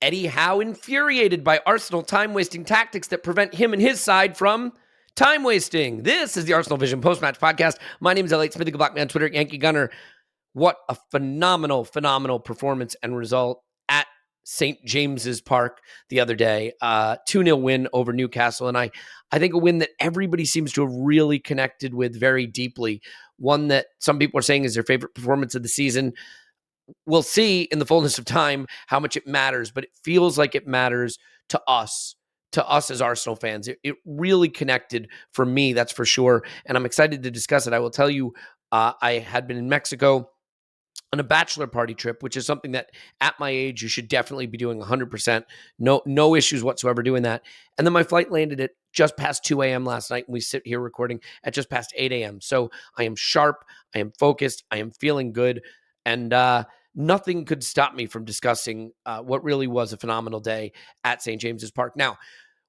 Eddie Howe infuriated by Arsenal time-wasting tactics that prevent him and his side from time wasting. This is the ArsenalVision Post-Match Podcast. My name is Elliot Smith, Black Man on Twitter, Yankee Gunner. What a phenomenal performance and result at St. James's Park the other day. 2-0 win over Newcastle. And I think a win that everybody seems to have really connected with very deeply. One that some people are saying is their favorite performance of the season. We'll see in the fullness of time how much it matters, but it feels like it matters to us as Arsenal fans. It really connected for me, that's for sure. And I'm excited to discuss it. I will tell you, I had been in Mexico on a bachelor party trip, which is something that at my age, you should definitely be doing 100%. No issues whatsoever doing that. And then my flight landed at just past 2 a.m. last night, and we sit here recording at just past 8 a.m. So I am sharp, I am focused, I am feeling good, and nothing could stop me from discussing what really was a phenomenal day at St. James's Park. Now,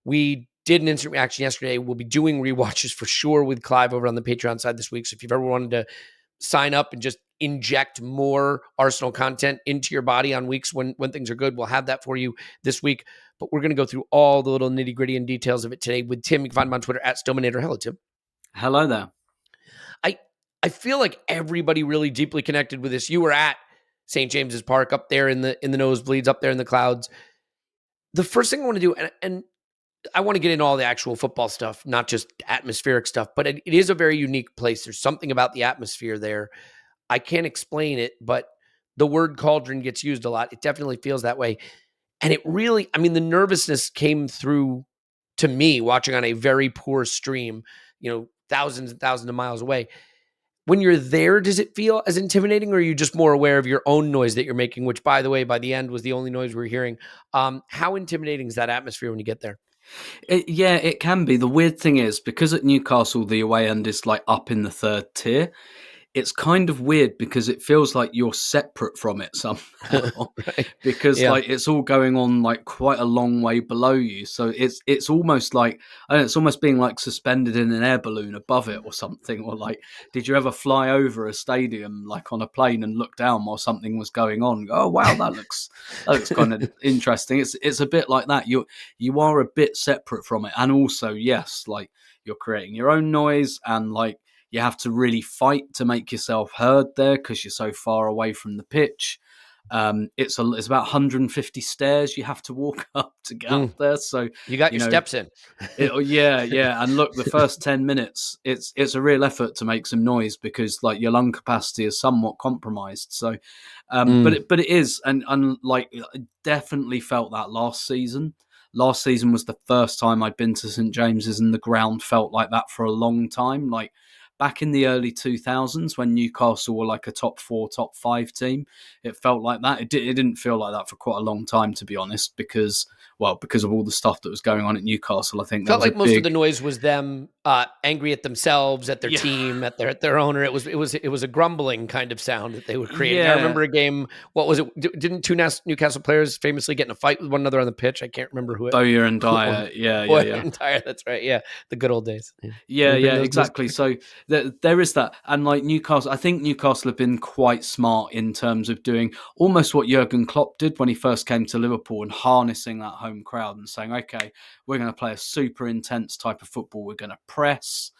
we did an instant reaction yesterday. We'll be doing rewatches for sure with Clive over on the Patreon side this week. So if you've ever wanted to sign up and just inject more Arsenal content into your body on weeks when things are good, we'll have that for you this week. But we're going to go through all the little nitty gritty and details of it today with Tim. You can find him on Twitter at Stominator. Hello, Tim. Hello there. I feel like everybody really deeply connected with this. You were at St. James's Park up there in the nosebleeds, up there in the clouds. The first thing I want to do, and I want to get into all the actual football stuff, not just atmospheric stuff, but it is a very unique place. There's something about the atmosphere there. I can't explain it, but the word cauldron gets used a lot. It definitely feels that way. And it really, the nervousness came through to me watching on a very poor stream, thousands and thousands of miles away. When you're there, does it feel as intimidating, or are you just more aware of your own noise that you're making, which, by the way, by the end was the only noise we were hearing? How intimidating is that atmosphere when you get there? It can be. The weird thing is, because at Newcastle, the away end is like up in the third tier, it's kind of weird because it feels like you're separate from it somehow. Right. Because like it's all going on like quite a long way below you. So it's almost like, I don't know, it's almost being like suspended in an air balloon above it or something. Or like, did you ever fly over a stadium like on a plane and look down while something was going on? Go, oh wow, that looks kind of interesting. It's a bit like that. You are a bit separate from it, and also yes, like you're creating your own noise, and like you have to really fight to make yourself heard there because you're so far away from the pitch. It's about 150 stairs you have to walk up to get up there. So you got your steps in. Yeah. And look, the first 10 minutes, it's a real effort to make some noise because like your lung capacity is somewhat compromised. So, but it is, and like I definitely felt that last season. Last season was the first time I'd been to St. James's, and the ground felt like that for a long time. Like back in the early 2000s when Newcastle were like a top 4, top 5 team, it felt like that. It didn't feel like that for quite a long time, to be honest, because of all the stuff that was going on at Newcastle. I think felt like most of the noise was them angry at themselves, at their team, at their owner. It was a grumbling kind of sound that they were creating. I remember a game. What was it? Didn't two Newcastle players famously get in a fight with one another on the pitch? I can't remember who. Bowyer and Dyer. And Dyer. That's right. Yeah, the good old days. Yeah, exactly. So there is that, and like Newcastle, I think Newcastle have been quite smart in terms of doing almost what Jurgen Klopp did when he first came to Liverpool and harnessing that home crowd and saying, okay, we're going to play a super intense type of football. We're going to press,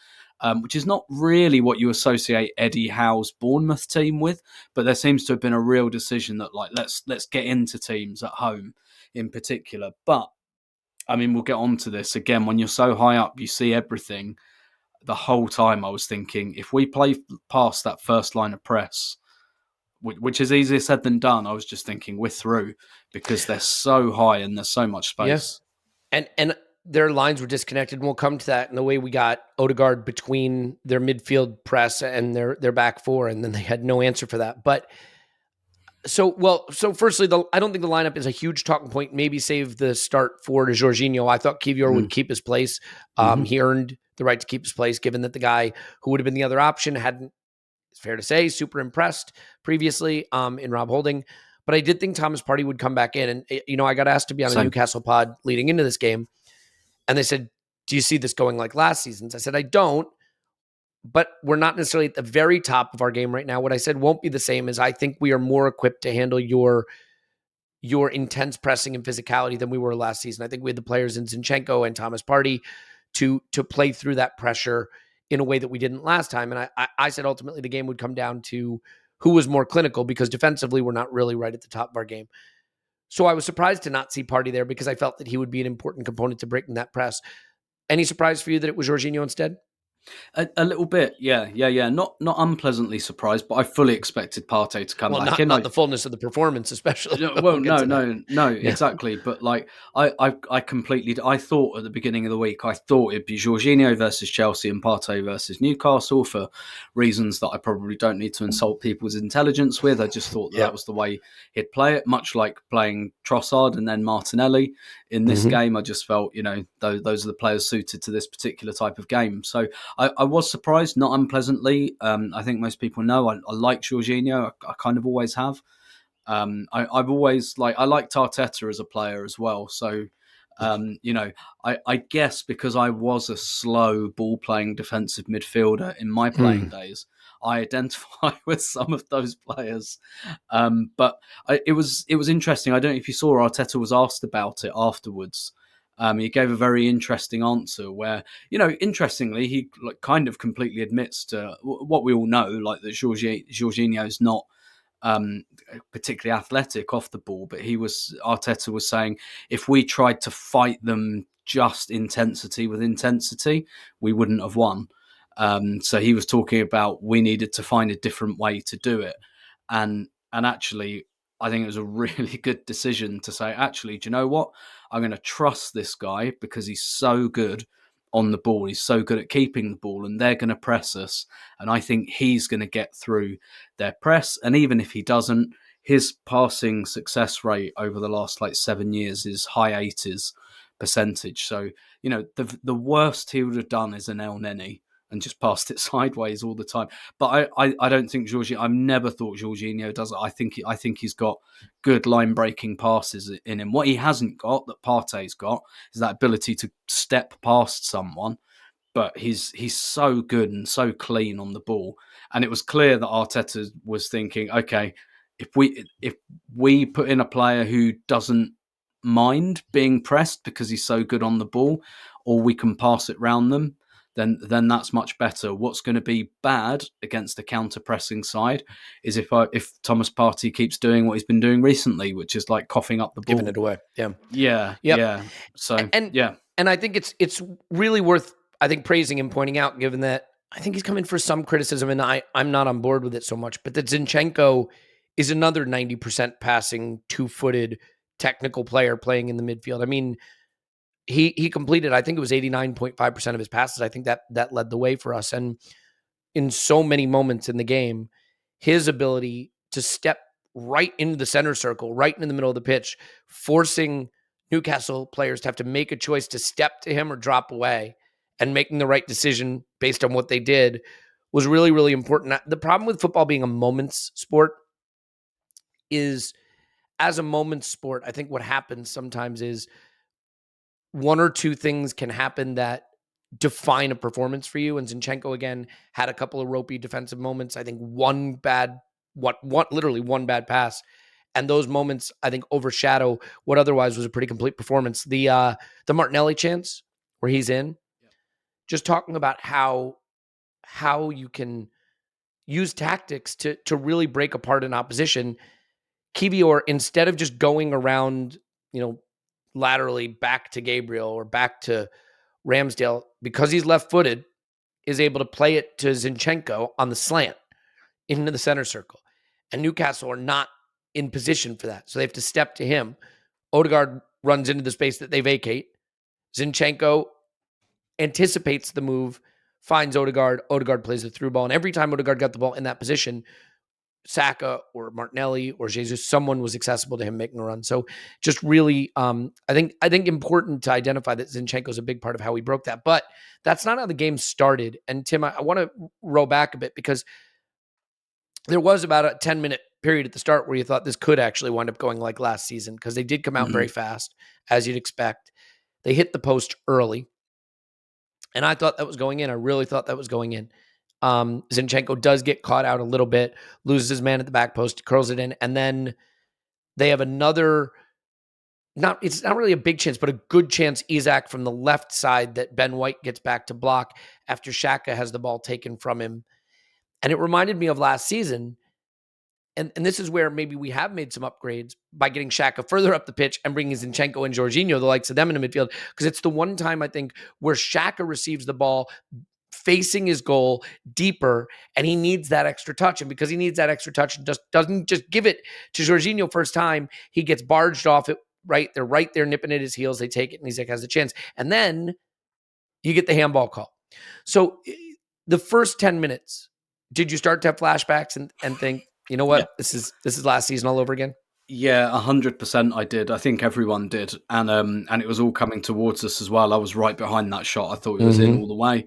which is not really what you associate Eddie Howe's Bournemouth team with, but there seems to have been a real decision that like let's get into teams at home in particular. But we'll get on to this again. When you're so high up, you see everything. The whole time I was thinking, if we play past that first line of press, which is easier said than done, I was just thinking we're through because they're so high and there's so much space. Yeah. And their lines were disconnected, and we'll come to that in the way we got Odegaard between their midfield press and their back four, and then they had no answer for that. But so firstly, I don't think the lineup is a huge talking point. Maybe save the start for Jorginho. I thought Kiwior would keep his place. He earned the right to keep his place, given that the guy who would have been the other option hadn't, it's fair to say, super impressed previously in Rob Holding. But I did think Thomas Partey would come back in. And, I got asked to be on a Newcastle pod leading into this game. And they said, do you see this going like last season's? I said, I don't. But we're not necessarily at the very top of our game right now. What I said won't be the same as I think we are more equipped to handle your your intense pressing and physicality than we were last season. I think we had the players in Zinchenko and Thomas Partey to play through that pressure in a way that we didn't last time. And I said ultimately the game would come down to who was more clinical, because defensively we're not really right at the top of our game. So I was surprised to not see Partey there, because I felt that he would be an important component to breaking that press. Any surprise for you that it was Jorginho instead? A little bit, yeah. Not unpleasantly surprised, but I fully expected Partey to come back in. Not the fullness of the performance, especially. Well, no, exactly. But like, I completely. I thought at the beginning of the week, I thought it'd be Jorginho versus Chelsea and Partey versus Newcastle, for reasons that I probably don't need to insult people's intelligence with. I just thought that was the way he'd play it, much like playing Trossard and then Martinelli in this game. I just felt, those are the players suited to this particular type of game. So I was surprised, not unpleasantly. I think most people know I like Jorginho. I kind of always have. I've always I liked Arteta as a player as well. So, I guess because I was a slow ball playing defensive midfielder in my playing days, I identify with some of those players. But it was interesting. I don't know if you saw, Arteta was asked about it afterwards. He gave a very interesting answer where, interestingly, he kind of completely admits to what we all know, that Jorginho is not particularly athletic off the ball, but Arteta was saying, if we tried to fight them just intensity with intensity, we wouldn't have won. So he was talking about we needed to find a different way to do it. And actually, I think it was a really good decision to say, actually, do you know what? I'm going to trust this guy because he's so good on the ball. He's so good at keeping the ball, and they're going to press us. And I think he's going to get through their press. And even if he doesn't, his passing success rate over the last 7 years is high 80s percentage. So, the worst he would have done is an El Neni and just passed it sideways all the time. But I don't think Jorginho. I've never thought Jorginho does it. I think he's got good line breaking passes in him. What he hasn't got, that Partey's got, is that ability to step past someone. But he's so good and so clean on the ball. And it was clear that Arteta was thinking, okay, if we put in a player who doesn't mind being pressed because he's so good on the ball, or we can pass it round them, then that's much better. What's going to be bad against the counter-pressing side is if Thomas Partey keeps doing what he's been doing recently, which is coughing up the ball. Giving it away. Yeah. So, And I think it's really worth, I think, praising and pointing out, given that I think he's coming for some criticism, and I'm not on board with it so much, but that Zinchenko is another 90% passing, two-footed, technical player playing in the midfield. I mean, he completed, I think it was 89.5% of his passes. I think that led the way for us. And in so many moments in the game, his ability to step right into the center circle, right in the middle of the pitch, forcing Newcastle players to have to make a choice to step to him or drop away, and making the right decision based on what they did, was really, really important. The problem with football being a moments sport is, as a moments sport, I think what happens sometimes is one or two things can happen that define a performance for you. And Zinchenko, again, had a couple of ropey defensive moments. I think literally one bad pass. And those moments, I think, overshadow what otherwise was a pretty complete performance. The Martinelli chance where he's in, just talking about how you can use tactics to really break apart an opposition. Kiwior, instead of just going around, laterally back to Gabriel or back to Ramsdale, because he's left-footed, is able to play it to Zinchenko on the slant into the center circle. And Newcastle are not in position for that, so they have to step to him. Odegaard runs into the space that they vacate. Zinchenko anticipates the move, finds Odegaard. Odegaard plays the through ball, and every time Odegaard got the ball in that position, Saka or Martinelli or Jesus, someone was accessible to him making a run. So just really, I think important to identify that Zinchenko is a big part of how we broke that. But that's not how the game started. And Tim, I want to roll back a bit, because there was about a 10-minute period at the start where you thought this could actually wind up going like last season, because they did come out very fast, as you'd expect. They hit the post early, and I thought that was going in. I really thought that was going in. Zinchenko does get caught out a little bit, loses his man at the back post, curls it in, and then They have another, it's not really a big chance, but a good chance Isak from the left side that Ben White gets back to block after Xhaka has the ball taken from him. And it reminded me of last season. And this is where maybe we have made some upgrades by getting Xhaka further up the pitch and bringing Zinchenko and Jorginho, the likes of them in the midfield. Because it's the one time I think where Xhaka receives the ball facing his goal deeper, and he needs that extra touch. And because he needs that extra touch and just doesn't just give it to Jorginho first time, he gets barged off it, right? They're right there nipping at his heels. They take it, and Isak has a chance. And then you get the handball call. So the first 10 minutes, did you start to have flashbacks and think, you know what, Yeah. this is last season all over again? Yeah, 100% I did. I think everyone did. And it was all coming towards us as well. I was right behind that shot. I thought it was in all the way.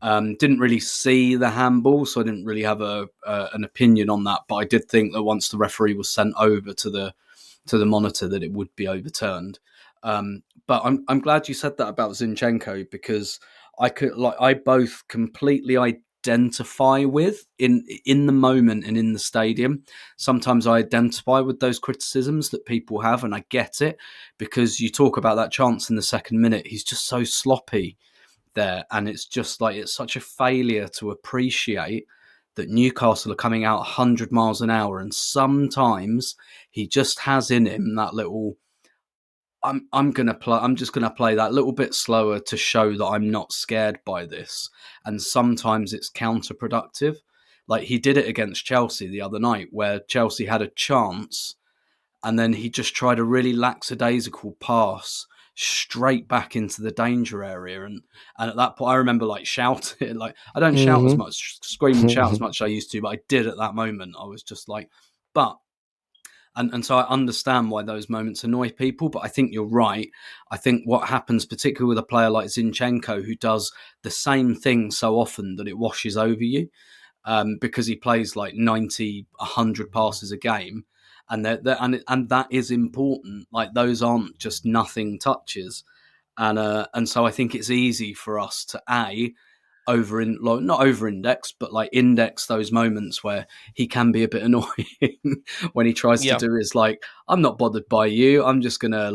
Didn't really see the handball, so I didn't really have an opinion on that. But I did think that once the referee was sent over to the monitor, that it would be overturned. But I'm glad you said that about Zinchenko, because I both completely identify with in the moment and in the stadium. Sometimes I identify with those criticisms that people have, and I get it, because you talk about that chance in the second minute. He's just so sloppy there, and it's just like, it's such a failure to appreciate that Newcastle are coming out 100 miles an hour, and sometimes he just has in him that little, I'm just gonna play that little bit slower to show that I'm not scared by this. And sometimes it's counterproductive. Like he did it against Chelsea the other night, where Chelsea had a chance, and then he just tried a really lackadaisical pass straight back into the danger area. And at that point, I remember like shouting, like I don't shout as much, scream and shout as much as I used to, but I did at that moment. I was just like, but. And so I understand why those moments annoy people, but I think you're right. I think what happens, particularly with a player like Zinchenko, who does the same thing so often that it washes over you, because he plays like 90, 100 passes a game, and that is important. Like those aren't just nothing touches, and so I think it's easy for us to not over index, but like index those moments where he can be a bit annoying when he tries to do his like, I'm not bothered by you. I'm just gonna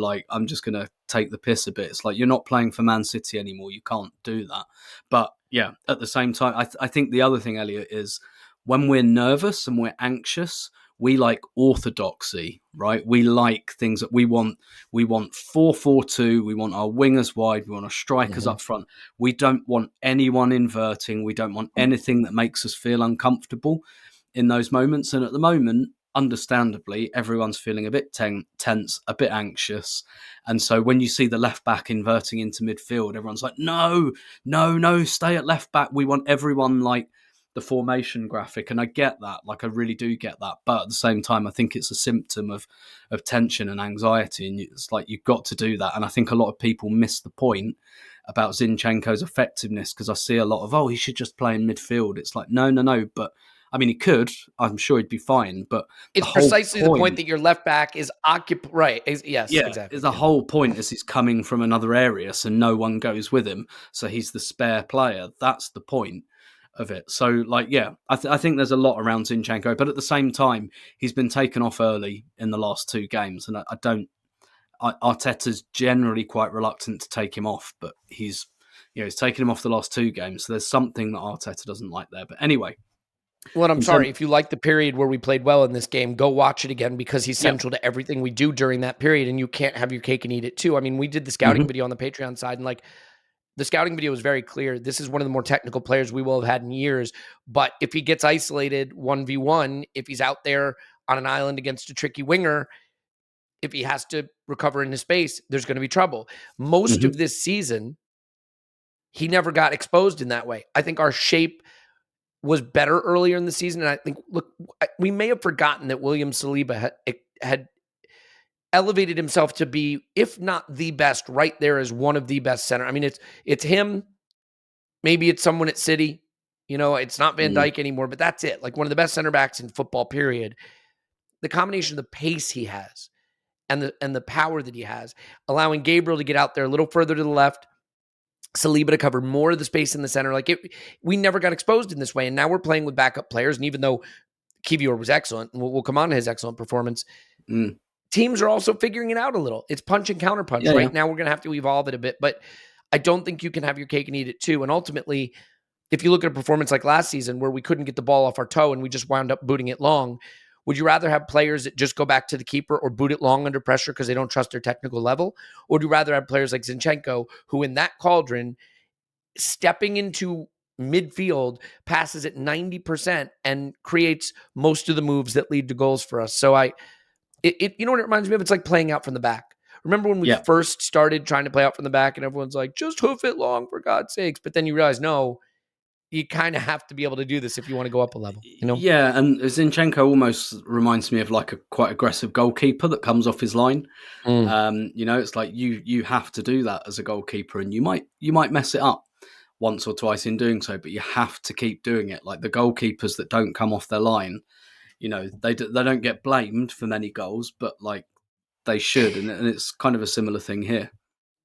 take the piss a bit. It's like, you're not playing for Man City anymore. You can't do that. But yeah, at the same time, I think the other thing, Elliot, is when we're nervous and we're anxious, we like orthodoxy, right? We like things that we want. We want 4-4-2. We want our wingers wide. We want our strikers up front. We don't want anyone inverting. We don't want anything that makes us feel uncomfortable in those moments. And at the moment, understandably, everyone's feeling a bit tense, a bit anxious. And so when you see the left back inverting into midfield, everyone's like, no, stay at left back. We want everyone like the formation graphic. And I get that, like I really do get that. But at the same time, I think it's a symptom of tension and anxiety. And it's like, you've got to do that. And I think a lot of people miss the point about Zinchenko's effectiveness, because I see a lot of, he should just play in midfield. It's like, no. But I mean, he could. I'm sure he'd be fine. But it's precisely the point that your left back is occupied. Right. Yes, yeah, exactly. The whole point is he's coming from another area, so no one goes with him. So he's the spare player. That's the point of it. So, like, yeah, I think there's a lot around Zinchenko. But at the same time, he's been taken off early in the last two games. And Arteta's generally quite reluctant to take him off. But he's taken him off the last two games. So there's something that Arteta doesn't like there. But anyway. Well, I'm sorry, if you like the period where we played well in this game, go watch it again, because he's central to everything we do during that period, and you can't have your cake and eat it too. I mean, we did the scouting video on the Patreon side, and like the scouting video was very clear. This is one of the more technical players we will have had in years, but if he gets isolated 1v1, if he's out there on an island against a tricky winger, if he has to recover in his space, there's going to be trouble. Most of this season, he never got exposed in that way. I think our shape was better earlier in the season. And I think, look, we may have forgotten that William Saliba had elevated himself to be, if not the best, right there as one of the best center. I mean, it's him. Maybe it's someone at City. It's not Van Dijk anymore, but that's it. Like one of the best center backs in football, period. The combination of the pace he has and the power that he has, allowing Gabriel to get out there a little further to the left, Saliba to cover more of the space in the center. We never got exposed in this way. And now we're playing with backup players. And even though Kiwior was excellent, and we'll come on to his excellent performance, teams are also figuring it out a little. It's punch and counter punch. Right now, we're going to have to evolve it a bit, but I don't think you can have your cake and eat it too. And ultimately, if you look at a performance like last season where we couldn't get the ball off our toe and we just wound up booting it long, would you rather have players that just go back to the keeper or boot it long under pressure because they don't trust their technical level? Or do you rather have players like Zinchenko, who in that cauldron, stepping into midfield, passes at 90% and creates most of the moves that lead to goals for us? So you know what it reminds me of? It's like playing out from the back. Remember when we first started trying to play out from the back and everyone's like, just hoof it long for God's sakes. But then you realize, no, you kind of have to be able to do this if you want to go up a level, you know? Yeah, and Zinchenko almost reminds me of like a quite aggressive goalkeeper that comes off his line. You know, it's like you have to do that as a goalkeeper, and you might mess it up once or twice in doing so, but you have to keep doing it. Like the goalkeepers that don't come off their line, you know, they don't get blamed for many goals, but like they should, and it's kind of a similar thing here.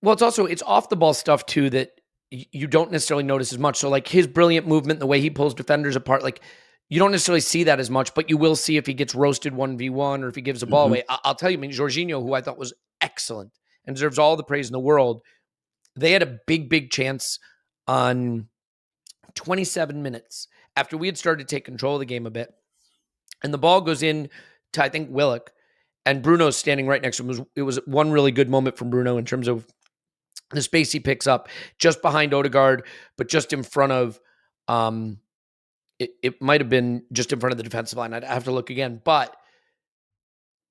Well, it's off the ball stuff too that you don't necessarily notice as much. So like his brilliant movement, the way he pulls defenders apart, like you don't necessarily see that as much, but you will see if he gets roasted 1v1 or if he gives a ball away. I'll tell you, I mean, Jorginho, who I thought was excellent and deserves all the praise in the world, they had a big chance on 27 minutes after we had started to take control of the game a bit. And the ball goes in to, I think, Willock, and Bruno's standing right next to him. It was one really good moment from Bruno in terms of the space he picks up just behind Odegaard, but just in front of, it might have been just in front of the defensive line. I'd have to look again, but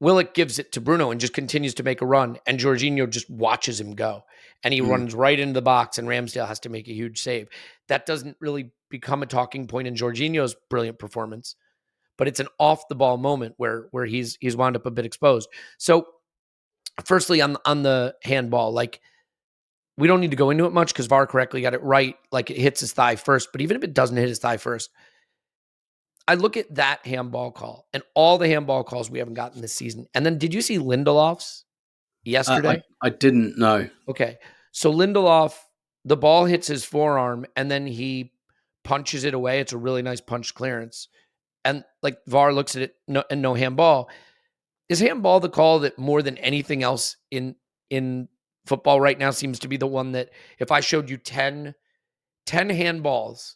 Willock gives it to Bruno and just continues to make a run, and Jorginho just watches him go, and he runs right into the box, and Ramsdale has to make a huge save. That doesn't really become a talking point in Jorginho's brilliant performance, but it's an off-the-ball moment where he's wound up a bit exposed. So, firstly, on the handball, like, we don't need to go into it much because VAR correctly got it right. Like, it hits his thigh first, but even if it doesn't hit his thigh first, I look at that handball call and all the handball calls we haven't gotten this season. And then did you see Lindelof's yesterday? I didn't know. Okay. So Lindelof, the ball hits his forearm and then he punches it away. It's a really nice punch clearance. And like VAR looks at it and no handball. Is handball the call that more than anything else in football right now seems to be the one that if I showed you 10 handballs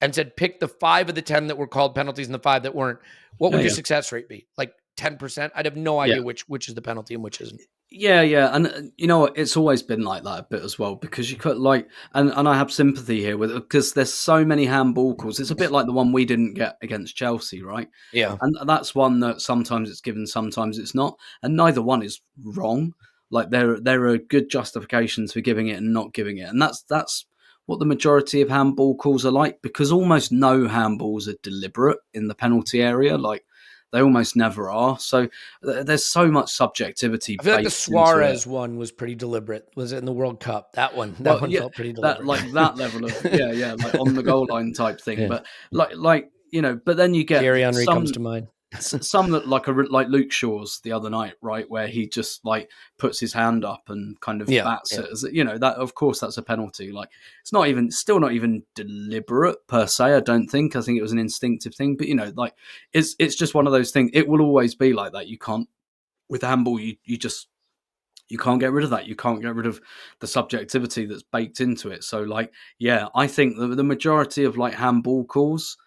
and said, pick the 5 of the 10 that were called penalties and the 5 that weren't, what would your success rate be? Like 10%? I'd have no idea which is the penalty and which isn't. Yeah. And you know, it's always been like that a bit as well, because you could like, and I have sympathy here with it because there's so many handball calls. It's a bit like the one we didn't get against Chelsea, right? Yeah. And that's one that sometimes it's given, sometimes it's not. And neither one is wrong. Like there are good justifications for giving it and not giving it. And that's what the majority of handball calls are like, because almost no handballs are deliberate in the penalty area. Like they almost never are. So there's so much subjectivity. I feel like the Suarez one was pretty deliberate. Was it in the World Cup? That one felt pretty deliberate. That level of like on the goal line type thing. Yeah. But like you know, but then you get Thierry Henry comes to mind. Some that like Luke Shaw's the other night, right, where he just like puts his hand up and kind of bats it. As, you know, that of course that's a penalty. Like it's still not even deliberate per se. I don't think. I think it was an instinctive thing. But you know, like it's just one of those things. It will always be like that. You can't with handball. You can't get rid of that. You can't get rid of the subjectivity that's baked into it. So like, yeah, I think the majority of like handball calls,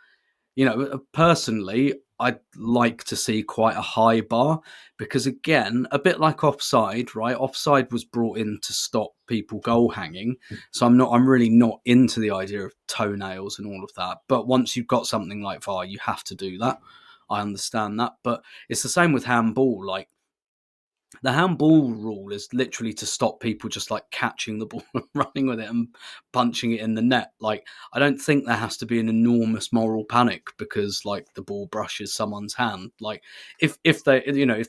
you know, personally, I'd like to see quite a high bar because, again, a bit like offside, right? Offside was brought in to stop people goal hanging. So I'm really not into the idea of toenails and all of that. But once you've got something like VAR, you have to do that. I understand that. But it's the same with handball. Like, the handball rule is literally to stop people just like catching the ball and running with it and punching it in the net. Like, I don't think there has to be an enormous moral panic because like the ball brushes someone's hand. Like if they're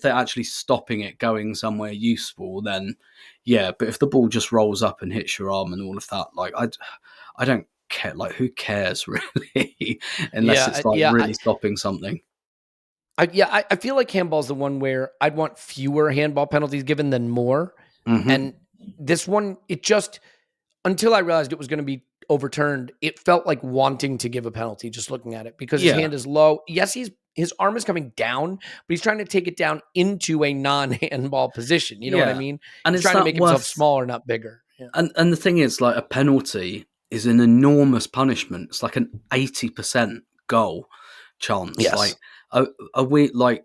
actually stopping it going somewhere useful, then yeah. But if the ball just rolls up and hits your arm and all of that, like I don't care. Like, who cares really? Unless it's really stopping something. I feel like handball is the one where I'd want fewer handball penalties given than more. Mm-hmm. And this one, it just, until I realized it was going to be overturned, it felt like wanting to give a penalty just looking at it because his hand is low. Yes, he's his arm is coming down, but he's trying to take it down into a non-handball position. You know what I mean? And He's it's trying to that make himself worth. smaller, not bigger. Yeah. And the thing is, like, a penalty is an enormous punishment. It's like an 80% goal chance. Yes. Like, are we like,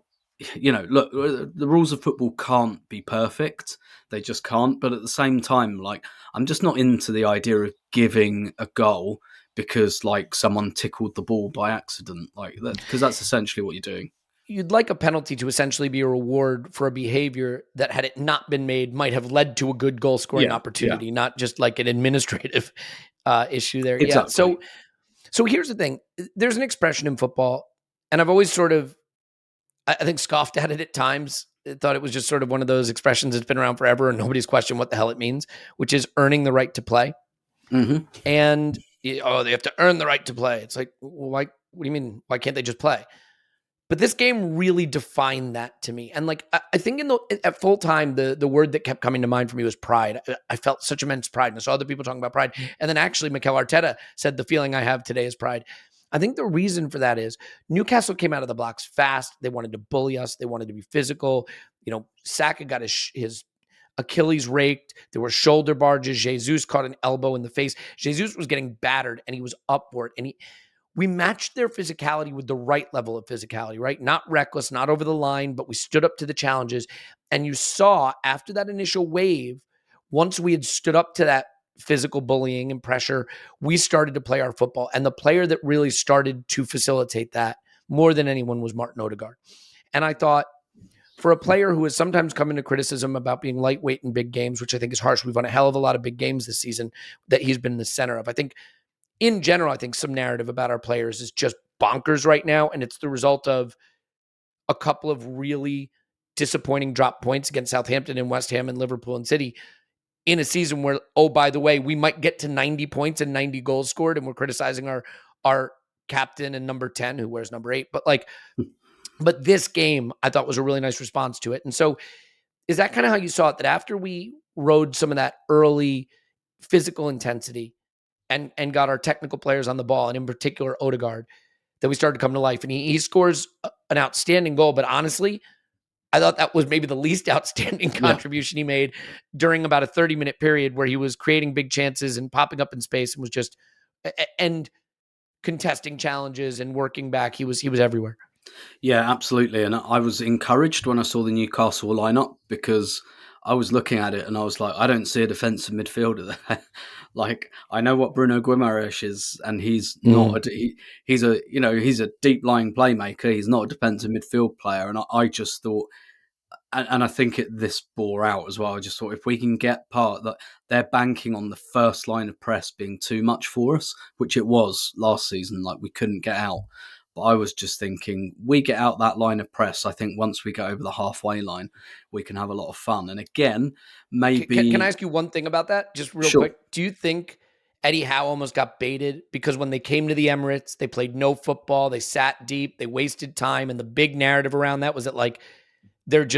look, the rules of football can't be perfect. They just can't. But at the same time, like, I'm just not into the idea of giving a goal because, like, someone tickled the ball by accident, like that, because that's essentially what you're doing. You'd like a penalty to essentially be a reward for a behavior that, had it not been made, might have led to a good goal scoring opportunity, not just like an administrative issue there. Exactly. Yeah. So here's the thing. There's an expression in football, and I've always sort of, I think, scoffed at it at times. I thought it was just sort of one of those expressions that's been around forever and nobody's questioned what the hell it means, which is earning the right to play. Mm-hmm. And, they have to earn the right to play. It's like, well, why? What do you mean? Why can't they just play? But this game really defined that to me. And like, I think at full time, the word that kept coming to mind for me was pride. I felt such immense pride. And I saw other people talking about pride. And then actually Mikel Arteta said the feeling I have today is pride. I think the reason for that is Newcastle came out of the blocks fast. They wanted to bully us. They wanted to be physical. Saka got his Achilles raked. There were shoulder barges. Jesus caught an elbow in the face. Jesus was getting battered and he was upward. And we matched their physicality with the right level of physicality, right? Not reckless, not over the line, but we stood up to the challenges. And you saw after that initial wave, once we had stood up to that physical bullying and pressure, we started to play our football. And the player that really started to facilitate that more than anyone was Martin Odegaard. And I thought, for a player who has sometimes come into criticism about being lightweight in big games, which I think is harsh, we've won a hell of a lot of big games this season that he's been in the center of. I think in general, I think some narrative about our players is just bonkers right now. And it's the result of a couple of really disappointing drop points against Southampton and West Ham and Liverpool and City in a season where, oh, by the way, we might get to 90 points and 90 goals scored. And we're criticizing our captain and number 10 who wears number 8. But this game I thought was a really nice response to it. And so is that kind of how you saw it, that after we rode some of that early physical intensity and got our technical players on the ball, and in particular Odegaard, that we started to come to life? And he scores an outstanding goal, but honestly, I thought that was maybe the least outstanding contribution he made during about a 30-minute period where he was creating big chances and popping up in space and was just and contesting challenges and working back. He was everywhere. Yeah, absolutely. And I was encouraged when I saw the Newcastle lineup, because I was looking at it and I was like, I don't see a defensive midfielder there. Like, I know what Bruno Guimaraes is, and he's not. He's a deep lying playmaker. He's not a defensive midfield player. And I just thought, and I think this bore out as well. I just thought, if we can get part that they're banking on the first line of press being too much for us, which it was last season, like we couldn't get out. But I was just thinking, we get out that line of press, I think once we get over the halfway line, we can have a lot of fun. And again, maybe... Can I ask you one thing about that? Just real quick. Do you think Eddie Howe almost got baited? Because when they came to the Emirates, they played no football, they sat deep, they wasted time, and the big narrative around that was that, like, they're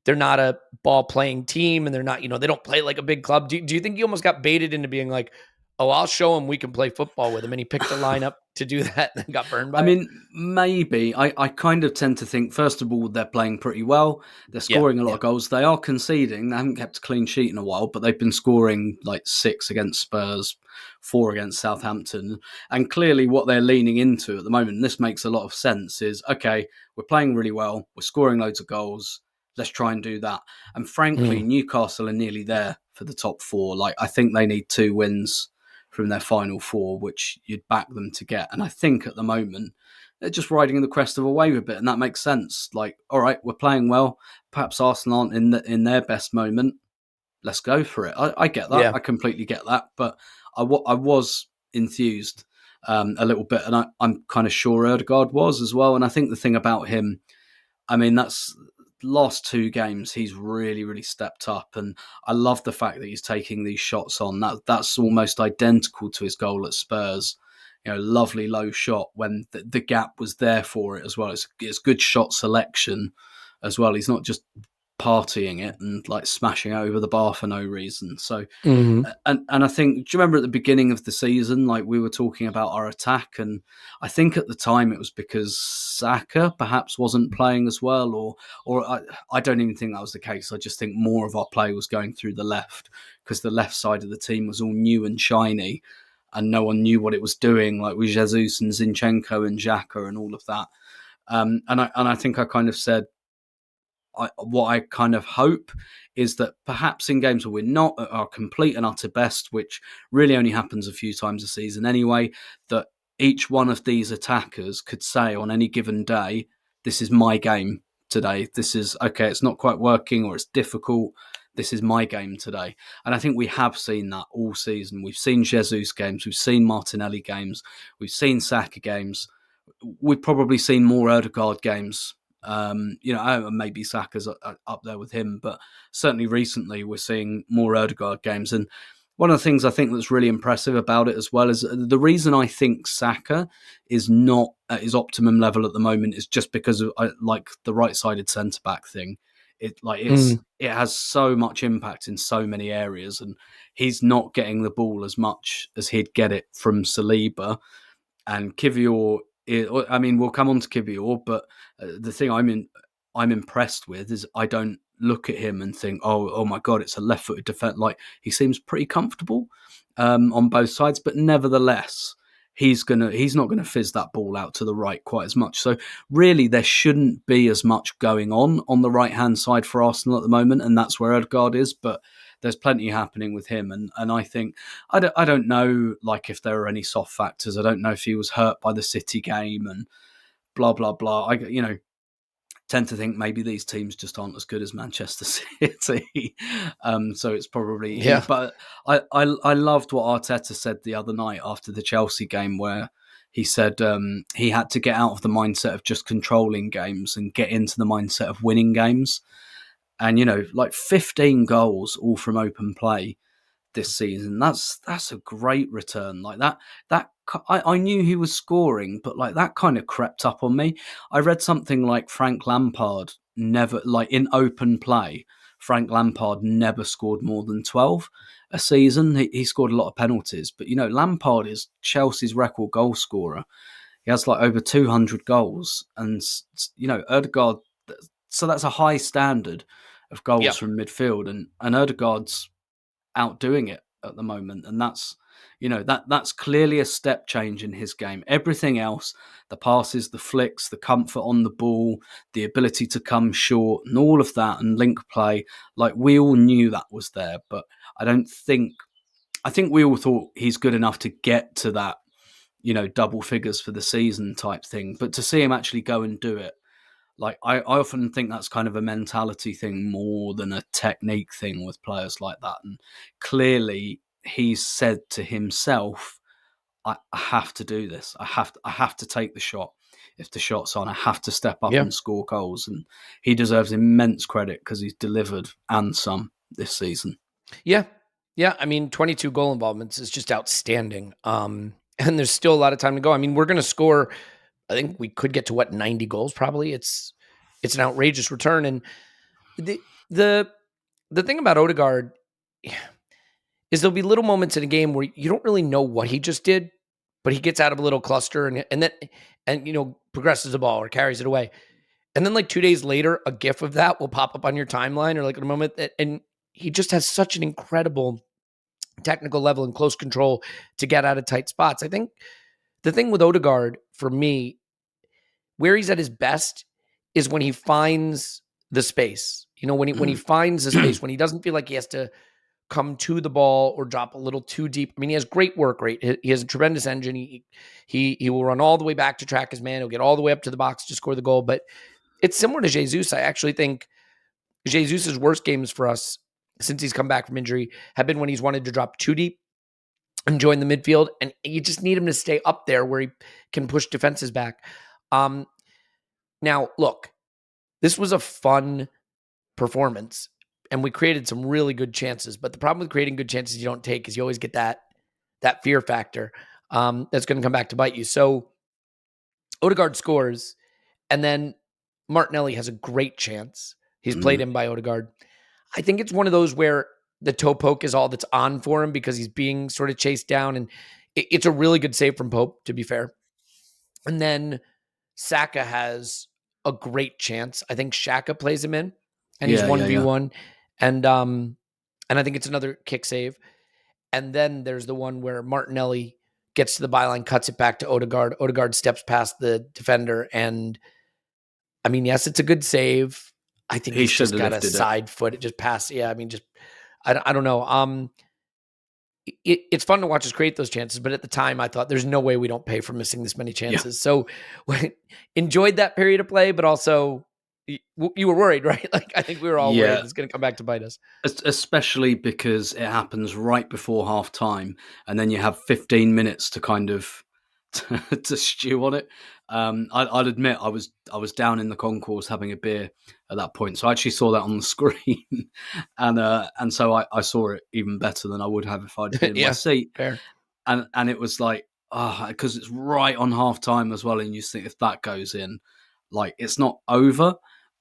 not a ball-playing team, and they're not, they don't play like a big club. Do you think he almost got baited into being like, oh, I'll show him we can play football with him, and he picked a lineup to do that and then got burned by it? Maybe. I kind of tend to think, first of all, they're playing pretty well. They're scoring a lot of goals. They are conceding. They haven't kept a clean sheet in a while, but they've been scoring like 6 against Spurs, 4 against Southampton. And clearly what they're leaning into at the moment, and this makes a lot of sense, is, okay, we're playing really well. We're scoring loads of goals. Let's try and do that. And frankly, Newcastle are nearly there for the top 4. Like, I think they need 2 wins from their final 4, which you'd back them to get. And I think at the moment, they're just riding the crest of a wave a bit, and that makes sense. Like, all right, we're playing well. Perhaps Arsenal aren't in their best moment. Let's go for it. I get that. Yeah. I completely get that. But I was enthused a little bit, and I'm kind of sure Odegaard was as well. And I think the thing about him, that's... last 2 games, he's really, really stepped up, and I love the fact that he's taking these shots on. That's almost identical to his goal at Spurs. Lovely low shot when the gap was there for it as well. It's good shot selection as well. He's not just partying it and like smashing it over the bar for no reason. So, Mm-hmm. and I think, do you remember at the beginning of the season, like we were talking about our attack, and I think at the time it was because Saka perhaps wasn't playing as well, or I don't even think that was the case. I just think more of our play was going through the left because the left side of the team was all new and shiny, and no one knew what it was doing, like with Jesus and Zinchenko and Xhaka and all of that. And I think I kind of said, what I kind of hope is that perhaps in games where we're not at our complete and utter best, which really only happens a few times a season anyway, that each one of these attackers could say on any given day, this is my game today. This is, okay, it's not quite working or it's difficult. This is my game today. And I think we have seen that all season. We've seen Jesus games. We've seen Martinelli games. We've seen Saka games. We've probably seen more Odegaard games. Maybe Saka's up there with him, but certainly recently we're seeing more Odegaard games. And one of the things I think that's really impressive about it as well is the reason I think Saka is not at his optimum level at the moment is just because of like the right-sided centre-back thing. It has so much impact in so many areas, and he's not getting the ball as much as he'd get it from Saliba. And Kiwior, I mean, we'll come on to Kiwior, but the thing I'm impressed with is I don't look at him and think, oh my God, it's a left-footed defence. Like, he seems pretty comfortable on both sides, but nevertheless, he's not gonna fizz that ball out to the right quite as much. So really, there shouldn't be as much going on the right-hand side for Arsenal at the moment, and that's where Odegaard is. But there's plenty happening with him, and I think I don't know, like, if there are any soft factors. I don't know if he was hurt by the City game and blah blah blah. I tend to think maybe these teams just aren't as good as Manchester City, so it's probably Yeah. But I loved what Arteta said the other night after the Chelsea game, where he said he had to get out of the mindset of just controlling games and get into the mindset of winning games. And, like 15 goals all from open play this season. That's a great return. Like that I knew he was scoring, but like that kind of crept up on me. I read something like Frank Lampard never, like in open play, Frank Lampard never scored more than 12 a season. He scored a lot of penalties, but Lampard is Chelsea's record goal scorer. He has like over 200 goals, and Odegaard. So that's a high standard of goals from midfield, and Odegaard's outdoing it at the moment, and that's that's clearly a step change in his game. Everything else, the passes, the flicks, the comfort on the ball, the ability to come short, and all of that, and link play, like we all knew that was there, but I think we all thought he's good enough to get to that double figures for the season type thing, but to see him actually go and do it, like I often think that's kind of a mentality thing more than a technique thing with players like that. And clearly he's said to himself, I have to do this. I have to take the shot. If the shot's on, I have to step up and score goals. And he deserves immense credit because he's delivered and some this season. Yeah. I mean, 22 goal involvements is just outstanding. And there's still a lot of time to go. I mean, we're going to score, I think we could get to 90 goals probably. It's an outrageous return. And the thing about Odegaard is there'll be little moments in a game where you don't really know what he just did, but he gets out of a little cluster and progresses the ball or carries it away. And then like 2 days later, a GIF of that will pop up on your timeline, or like in a moment and he just has such an incredible technical level and close control to get out of tight spots. I think the thing with Odegaard, for me, where he's at his best is when he finds the space. When he finds the space, when he doesn't feel like he has to come to the ball or drop a little too deep. I mean, he has great work rate. He has a tremendous engine. He will run all the way back to track his man. He'll get all the way up to the box to score the goal. But it's similar to Jesus. I actually think Jesus's worst games for us since he's come back from injury have been when he's wanted to drop too deep and join the midfield. And you just need him to stay up there where he can push defenses back. Now, look, this was a fun performance, and we created some really good chances. But the problem with creating good chances you don't take is you always get that fear factor that's going to come back to bite you. So Odegaard scores, and then Martinelli has a great chance. He's played in by Odegaard. I think it's one of those where the toe poke is all that's on for him because he's being sort of chased down, and it's a really good save from Pope, to be fair. And then Saka has a great chance. I think Xhaka plays him in, and he's 1v1. And I think it's another kick save. And then there's the one where Martinelli gets to the byline, cuts it back to Odegaard. Odegaard steps past the defender. And I mean, yes, it's a good save. I think he's just got a side foot. It just passed. Yeah, I mean, just, I don't know. It's fun to watch us create those chances, but at the time I thought there's no way we don't pay for missing this many chances. So enjoyed that period of play, but also you were worried, right? Like, I think we were all worried it's going to come back to bite us. Especially because it happens right before half time, and then you have 15 minutes to kind of to stew on it. I'd admit I was down in the concourse having a beer at that point, so I actually saw that on the screen, and so I saw it even better than I would have if I'd been in my seat. Fair. And it was like, because it's right on half time as well, and you think if that goes in, like, it's not over,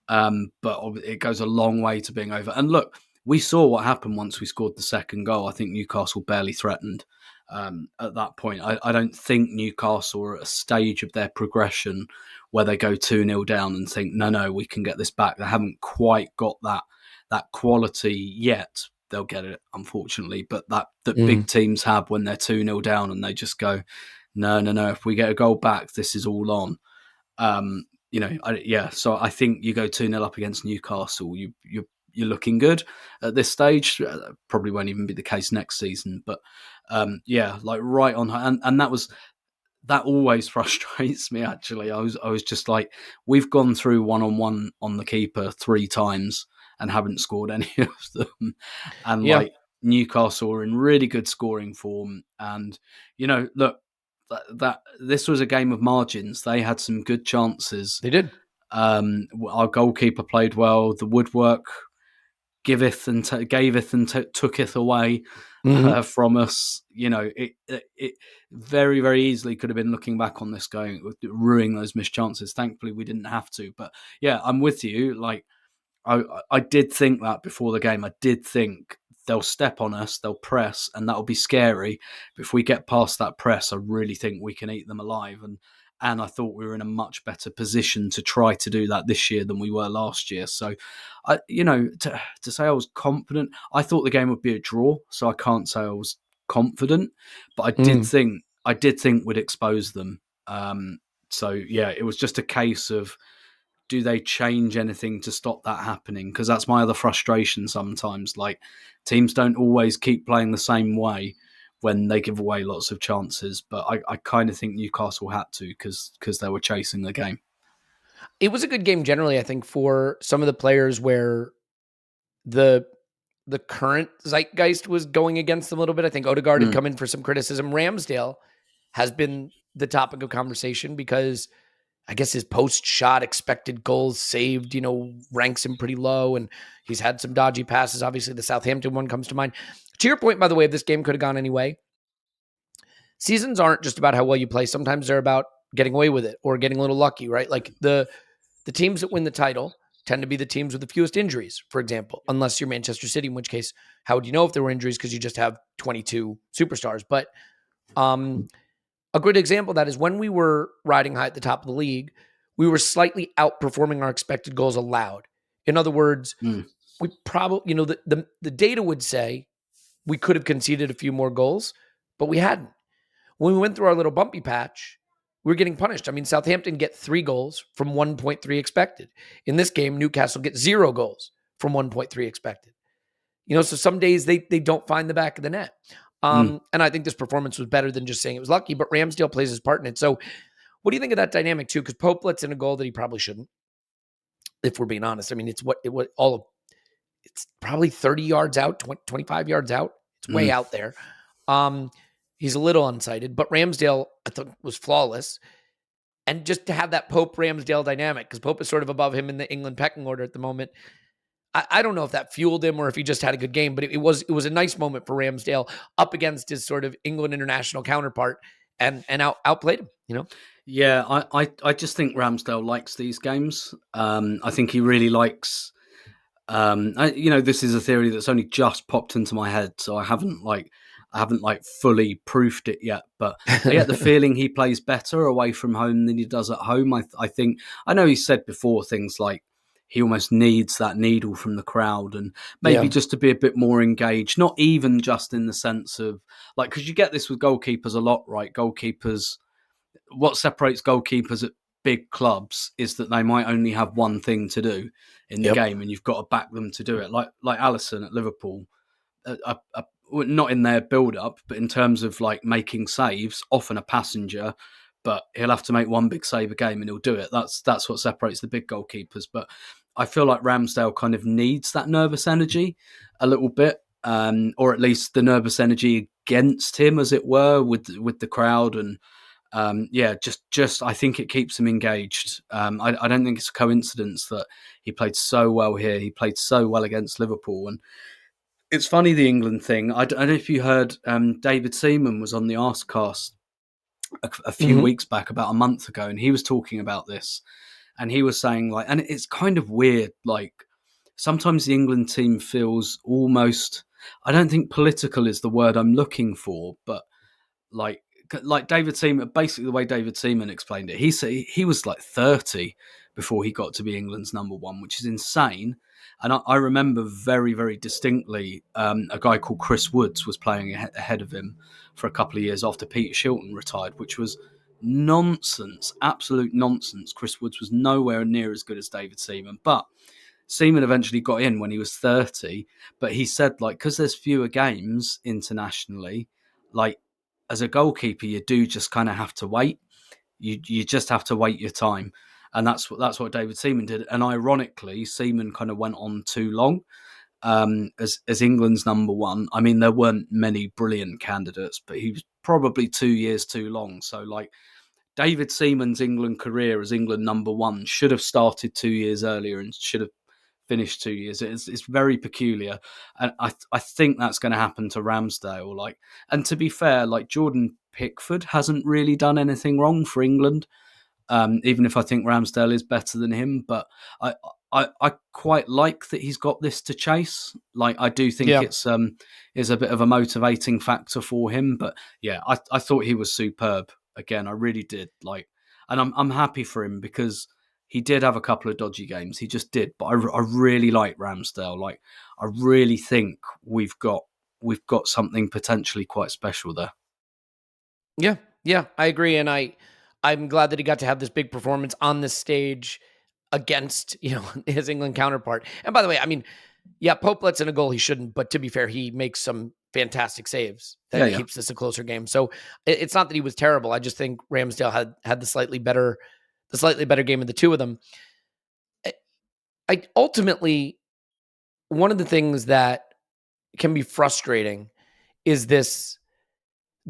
but it goes a long way to being over. And look, we saw what happened once we scored the second goal. I think Newcastle barely threatened at that point. I don't think Newcastle are at a stage of their progression where they go 2-0 down and think, no, we can get this back. They haven't quite got that quality yet. They'll get it, unfortunately, but that big teams have when they're 2-0 down and they just go, no, if we get a goal back, this is all on. So I think you go 2-0 up against Newcastle, you're looking good at this stage. Probably won't even be the case next season, but like right on. And that always frustrates me. Actually, I was just like, we've gone through 1-on-1 on the keeper 3 times and haven't scored any of them. And like, Newcastle are in really good scoring form. And look, that this was a game of margins. They had some good chances. They did. Our goalkeeper played well. The woodwork gaveth and tooketh away from us. It very, very easily could have been looking back on this going, ruining those missed chances. Thankfully, we didn't have to. But yeah, I'm with you. Like, I did think that before the game. I did think they'll step on us, they'll press, and that'll be scary. But if we get past that press, I really think we can eat them alive. And I thought we were in a much better position to try to do that this year than we were last year. So, to say I was confident, I thought the game would be a draw. So I can't say I was confident, but I did think we'd expose them. So yeah, it was just a case of, do they change anything to stop that happening? Because that's my other frustration sometimes. Like, teams don't always keep playing the same way when they give away lots of chances. But I kind of think Newcastle had to because they were chasing the game. It was a good game generally, I think, for some of the players where the current zeitgeist was going against them a little bit. I think Odegaard had come in for some criticism. Ramsdale has been the topic of conversation because I guess his post-shot expected goals saved, ranks him pretty low, and he's had some dodgy passes. Obviously, the Southampton one comes to mind. To your point, by the way, if this game could have gone any way, seasons aren't just about how well you play. Sometimes they're about getting away with it or getting a little lucky, right? Like the teams that win the title tend to be the teams with the fewest injuries, for example, unless you're Manchester City, in which case, how would you know if there were injuries? Because you just have 22 superstars. But a good example of that is when we were riding high at the top of the league, we were slightly outperforming our expected goals allowed. In other words, we probably, the data would say we could have conceded a few more goals, but we hadn't. When we went through our little bumpy patch, we were getting punished. I mean, Southampton get 3 goals from 1.3 expected. In this game, Newcastle get 0 goals from 1.3 expected. So some days they don't find the back of the net. And I think this performance was better than just saying it was lucky, but Ramsdale plays his part in it. So what do you think of that dynamic too? Because Pope lets in a goal that he probably shouldn't, if we're being honest. I mean, it's probably 30 yards out, 25 yards out. It's way out there. He's a little unsighted, but Ramsdale, I thought, was flawless. And just to have that Pope-Ramsdale dynamic, because Pope is sort of above him in the England pecking order at the moment, I don't know if that fueled him or if he just had a good game, but it was a nice moment for Ramsdale up against his sort of England international counterpart and outplayed him, Yeah, I just think Ramsdale likes these games. I think he really likes This is a theory that's only just popped into my head, so I haven't fully proofed it yet. But I get the feeling he plays better away from home than he does at home. I think I know he said before things like he almost needs that needle from the crowd and maybe just to be a bit more engaged, not even just in the sense of like, because you get this with goalkeepers a lot, right? Goalkeepers, what separates goalkeepers at big clubs is that they might only have one thing to do in the game and you've got to back them to do it. Like Alisson at Liverpool, not in their build-up, but in terms of like making saves, often a passenger, but he'll have to make one big save a game and he'll do it. That's what separates the big goalkeepers. But I feel like Ramsdale kind of needs that nervous energy a little bit, or at least the nervous energy against him, as it were, with the crowd. And just I think it keeps him engaged. I don't think it's a coincidence that he played so well here. He played so well against Liverpool. And it's funny, the England thing. I don't know if you heard, David Seaman was on the Arsecast a few weeks back, about a month ago, and he was talking about this. And he was saying, like, and it's kind of weird, like, sometimes the England team feels almost, I don't think political is the word I'm looking for, but like David Seaman, basically the way David Seaman explained it, he said he was like 30 before he got to be England's number one, which is insane. And I remember very, very distinctly a guy called Chris Woods was playing ahead of him for a couple of years after Peter Shilton retired, which was nonsense, absolute nonsense. Chris Woods was nowhere near as good as David Seaman, but Seaman eventually got in when he was 30. But he said, like, because there's fewer games internationally, like, as a goalkeeper, you do just kind of have to wait. You just have to wait your time. And that's what David Seaman did. And ironically, Seaman kind of went on too long as England's number one. I mean, there weren't many brilliant candidates, but he was probably 2 years too long. So, like, David Seaman's England career as England number one should have started 2 years earlier and should have finished 2 years. It's very peculiar, and I think that's going to happen to Ramsdale. Like, and to be fair, like, Jordan Pickford hasn't really done anything wrong for England. Even if I think Ramsdale is better than him, but I quite like that he's got this to chase. Like, I do think it's is a bit of a motivating factor for him. But yeah, I thought he was superb again. I really did. Like, and I'm happy for him because he did have a couple of dodgy games. He just did. But I really like Ramsdale. Like, I really think we've got something potentially quite special there. Yeah, I agree, and I'm glad that he got to have this big performance on this stage against, his England counterpart. And by the way, I mean, yeah, Pope lets in a goal he shouldn't, but to be fair, he makes some fantastic saves that keeps this a closer game. So it's not that he was terrible. I just think Ramsdale had the slightly better game of the two of them. I ultimately, one of the things that can be frustrating is this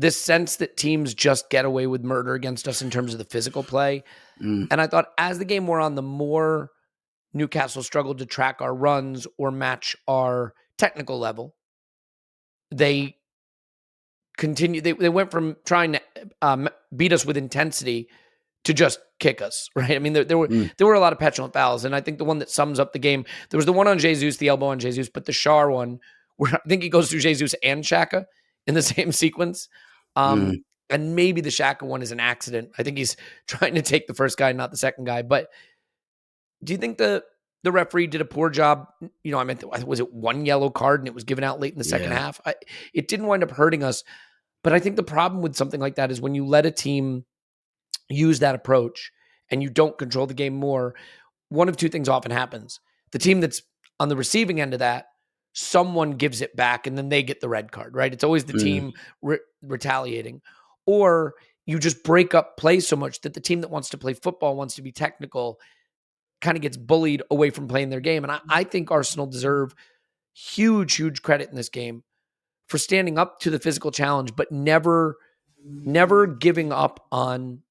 sense that teams just get away with murder against us in terms of the physical play. And I thought as the game wore on, the more Newcastle struggled to track our runs or match our technical level, they continued. They went from trying to beat us with intensity to just kick us, right? I mean, there were a lot of petulant fouls, and I think the one that sums up the game, there was the one on Jesus, the elbow on Jesus, but the Schär one, where I think he goes through Jesus and Xhaka in the same sequence. And maybe the Xhaka one is an accident. I think he's trying to take the first guy, not the second guy. But do you think the referee did a poor job? I meant, was it one yellow card and it was given out late in the second half? It didn't wind up hurting us. But I think the problem with something like that is when you let a team use that approach and you don't control the game more, one of two things often happens. The team that's on the receiving end of that, someone gives it back and then they get the red card, right? It's always the team retaliating. Or you just break up play so much that the team that wants to play football, wants to be technical, kind of gets bullied away from playing their game. And I think Arsenal deserve huge, huge credit in this game for standing up to the physical challenge, but never giving up on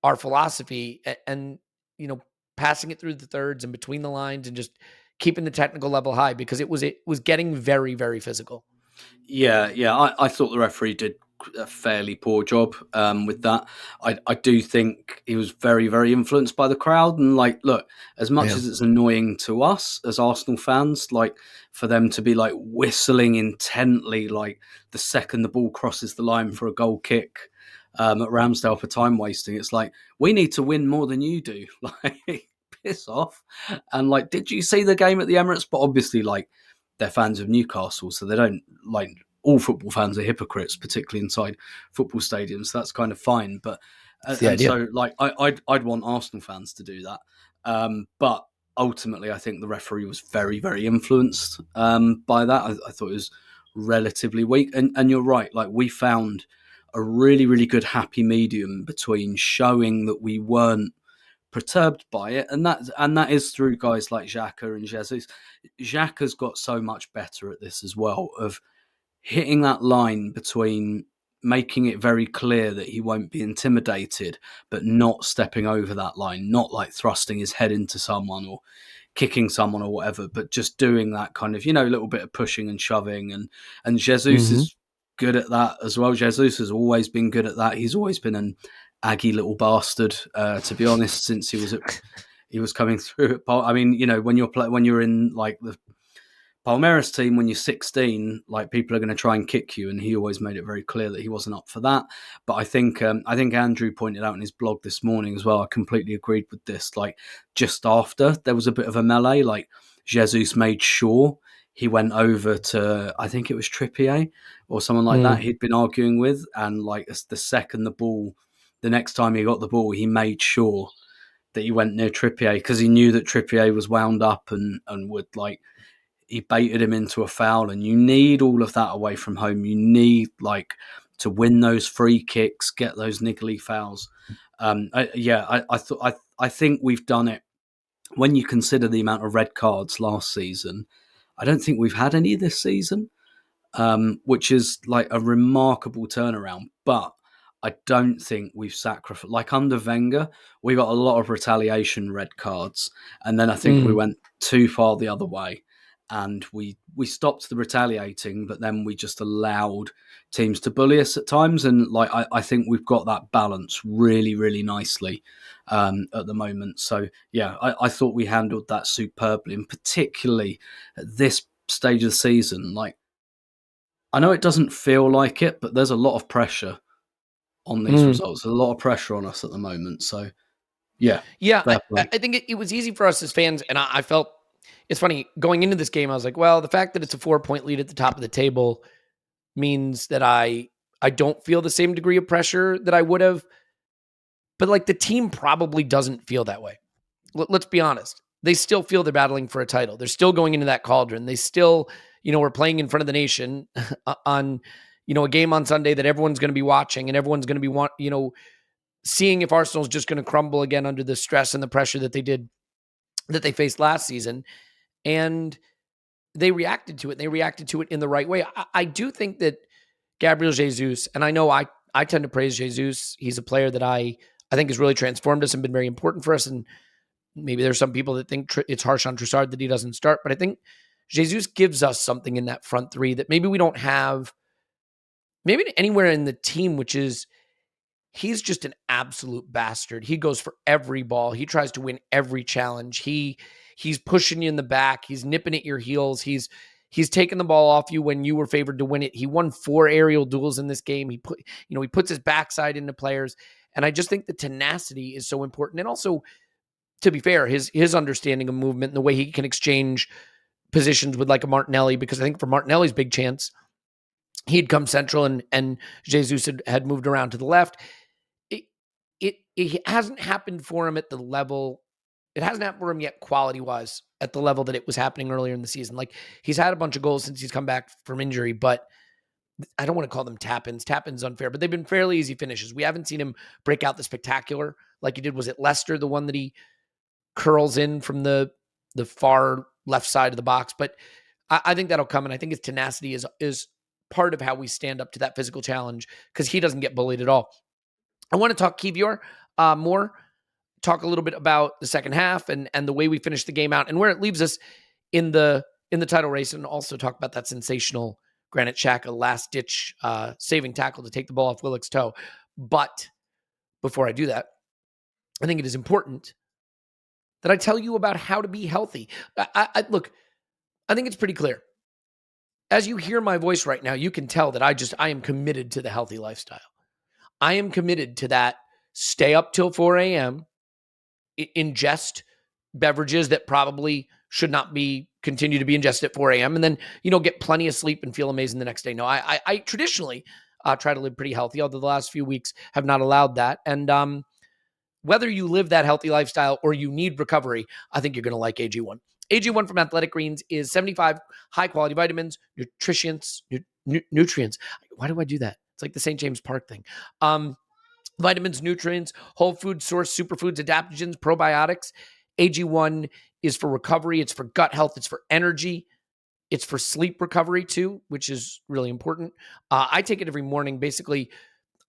our philosophy and passing it through the thirds and between the lines and just keeping the technical level high, because it was getting very, very physical. Yeah. I thought the referee did a fairly poor job with that. I do think he was very, very influenced by the crowd. And like, look, as much as it's annoying to us as Arsenal fans, like for them to be like whistling intently, like the second the ball crosses the line for a goal kick at Ramsdale for time wasting, it's like, we need to win more than you do. Like, piss off. And like, did you see the game at the Emirates? But obviously, like, they're fans of Newcastle, so they don't like. All football fans are hypocrites, particularly inside football stadiums. So that's kind of fine. But so like I'd want Arsenal fans to do that. But ultimately, I think the referee was very, very influenced by that. I thought it was relatively weak. And you're right. Like, we found a really, really good happy medium between showing that we weren't perturbed by it, and that is through guys like Xhaka and Jesus. Xhaka's got so much better at this as well, of hitting that line between making it very clear that he won't be intimidated, but not stepping over that line, not like thrusting his head into someone or kicking someone or whatever, but just doing that kind of, little bit of pushing and shoving. And Jesus is good at that as well. Jesus has always been good at that. He's always been an aggy little bastard, to be honest, since he was coming through. I mean, when you're in like the Palmeiras team, when you're 16, like, people are going to try and kick you, and he always made it very clear that he wasn't up for that. But I think Andrew pointed out in his blog this morning as well, I completely agreed with this, like, just after there was a bit of a melee, like, Jesus made sure he went over to, I think it was Trippier or someone like that he'd been arguing with, and like the next time he got the ball, he made sure that he went near Trippier, because he knew that Trippier was wound up and would, like, he baited him into a foul. And you need all of that away from home. You need, like, to win those free kicks, get those niggly fouls. I think we've done it. When you consider the amount of red cards last season, I don't think we've had any this season, which is like a remarkable turnaround. But I don't think we've sacrificed, like under Wenger, we got a lot of retaliation red cards. And then I think we went too far the other way. And we stopped the retaliating, but then we just allowed teams to bully us at times. And like, I think we've got that balance really, really nicely at the moment. So yeah, I thought we handled that superbly, and particularly at this stage of the season. Like, I know it doesn't feel like it, but there's a lot of pressure on these results. There's a lot of pressure on us at the moment. So yeah. I think it was easy for us as fans, and I felt. It's funny, going into this game, I was like, well, the fact that it's a 4-point lead at the top of the table means that I don't feel the same degree of pressure that I would have. But like, the team probably doesn't feel that way. Let's be honest. They still feel they're battling for a title. They're still going into that cauldron. They still, we're playing in front of the nation on, a game on Sunday that everyone's going to be watching, and everyone's going to be, seeing if Arsenal's just going to crumble again under the stress and the pressure that they faced last season. And they reacted to it. They reacted to it in the right way. I do think that Gabriel Jesus, and I know I tend to praise Jesus. He's a player that I think has really transformed us and been very important for us. And maybe there's some people that think it's harsh on Trossard that he doesn't start, but I think Jesus gives us something in that front three that maybe we don't have maybe anywhere in the team, which is he's just an absolute bastard. He goes for every ball. He tries to win every challenge. He's pushing you in the back. He's nipping at your heels. He's taking the ball off you when you were favored to win it. He won 4 aerial duels in this game. He puts his backside into players. And I just think the tenacity is so important. And also, to be fair, his understanding of movement and the way he can exchange positions with like a Martinelli, because I think for Martinelli's big chance, he'd come central and Jesus had moved around to the left. It hasn't happened for him at the level. It hasn't happened for him yet, quality-wise, at the level that it was happening earlier in the season. Like, he's had a bunch of goals since he's come back from injury, but I don't want to call them tap-ins. Tap-ins unfair, but they've been fairly easy finishes. We haven't seen him break out the spectacular like he did. Was it Leicester, the one that he curls in from the far left side of the box? But I think that'll come, and I think his tenacity is part of how we stand up to that physical challenge, because he doesn't get bullied at all. I want to talk Kiwior more, talk a little bit about the second half and the way we finish the game out and where it leaves us in the title race, and also talk about that sensational Granit Xhaka a last-ditch saving tackle to take the ball off Willock's toe. But before I do that, I think it is important that I tell you about how to be healthy. Look, I think it's pretty clear. As you hear my voice right now, you can tell that I am committed to the healthy lifestyle. I am committed to that. Stay up till 4 a.m., ingest beverages that probably should not be continue to be ingested at 4 a.m. and then, get plenty of sleep and feel amazing the next day. No, I traditionally try to live pretty healthy, although the last few weeks have not allowed that. And whether you live that healthy lifestyle or you need recovery, I think you're going to like AG1. AG1 from Athletic Greens is 75 high-quality vitamins, nutrients. Why do I do that? It's like the St. James Park thing. Vitamins, nutrients, whole food source, superfoods, adaptogens, probiotics. AG1 is for recovery. It's for gut health. It's for energy. It's for sleep recovery too, which is really important. I take it every morning. Basically,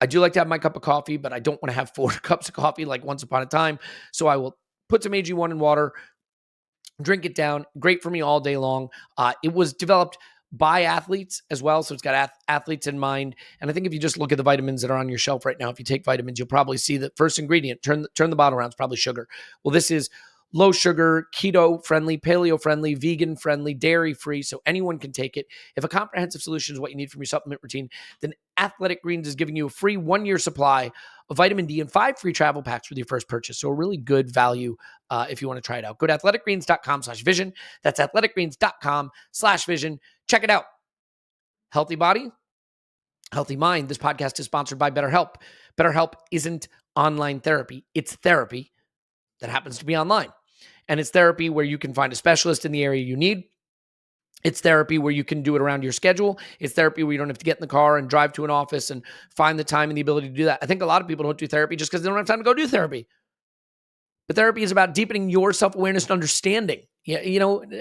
I do like to have my cup of coffee, but I don't want to have 4 cups of coffee like once upon a time. So I will put some AG1 in water, drink it down. Great for me all day long. It was developed by athletes as well. So it's got athletes in mind. And I think if you just look at the vitamins that are on your shelf right now, if you take vitamins, you'll probably see the first ingredient, turn the bottle around, it's probably sugar. Well, this is low sugar, keto friendly, paleo friendly, vegan friendly, dairy free. So anyone can take it. If a comprehensive solution is what you need from your supplement routine, then Athletic Greens is giving you a free 1-year supply of vitamin D and 5 free travel packs with your first purchase. So a really good value if you want to try it out. Go to athleticgreens.com/vision. That's athleticgreens.com/vision. Check it out. Healthy body, healthy mind. This podcast is sponsored by BetterHelp. BetterHelp isn't online therapy. It's therapy that happens to be online. And it's therapy where you can find a specialist in the area you need. It's therapy where you can do it around your schedule. It's therapy where you don't have to get in the car and drive to an office and find the time and the ability to do that. I think a lot of people don't do therapy just because they don't have time to go do therapy. But therapy is about deepening your self-awareness and understanding. Yeah,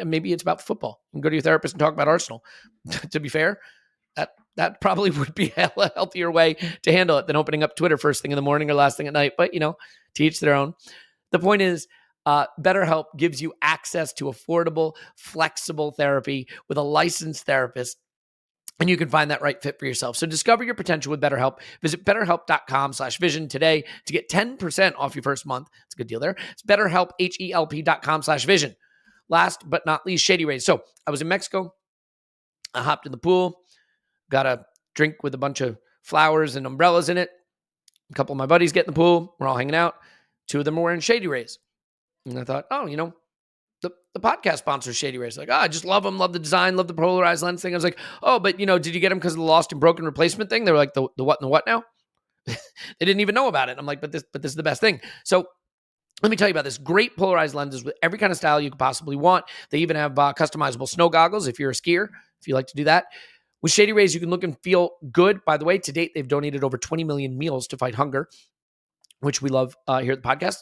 maybe it's about football. You can go to your therapist and talk about Arsenal. To be fair, that probably would be a healthier way to handle it than opening up Twitter first thing in the morning or last thing at night. But, to each their own. The point is, BetterHelp gives you access to affordable, flexible therapy with a licensed therapist, and you can find that right fit for yourself. So discover your potential with BetterHelp. Visit betterhelp.com/vision today to get 10% off your first month. It's a good deal there. It's BetterHelp, HELP.com/vision. Last but not least, Shady Rays. So I was in Mexico. I hopped in the pool, got a drink with a bunch of flowers and umbrellas in it. A couple of my buddies get in the pool. We're all hanging out. 2 of them were wearing Shady Rays. And I thought, the podcast sponsors Shady Rays. Like, I just love them, love the design, love the polarized lens thing. I was like, but did you get them because of the lost and broken replacement thing? They were like, the what and the what now? They didn't even know about it. I'm like, but this is the best thing. So let me tell you about this. Great polarized lenses with every kind of style you could possibly want. They even have customizable snow goggles if you're a skier, if you like to do that. With Shady Rays, you can look and feel good. By the way, to date, they've donated over 20 million meals to fight hunger, which we love here at the podcast,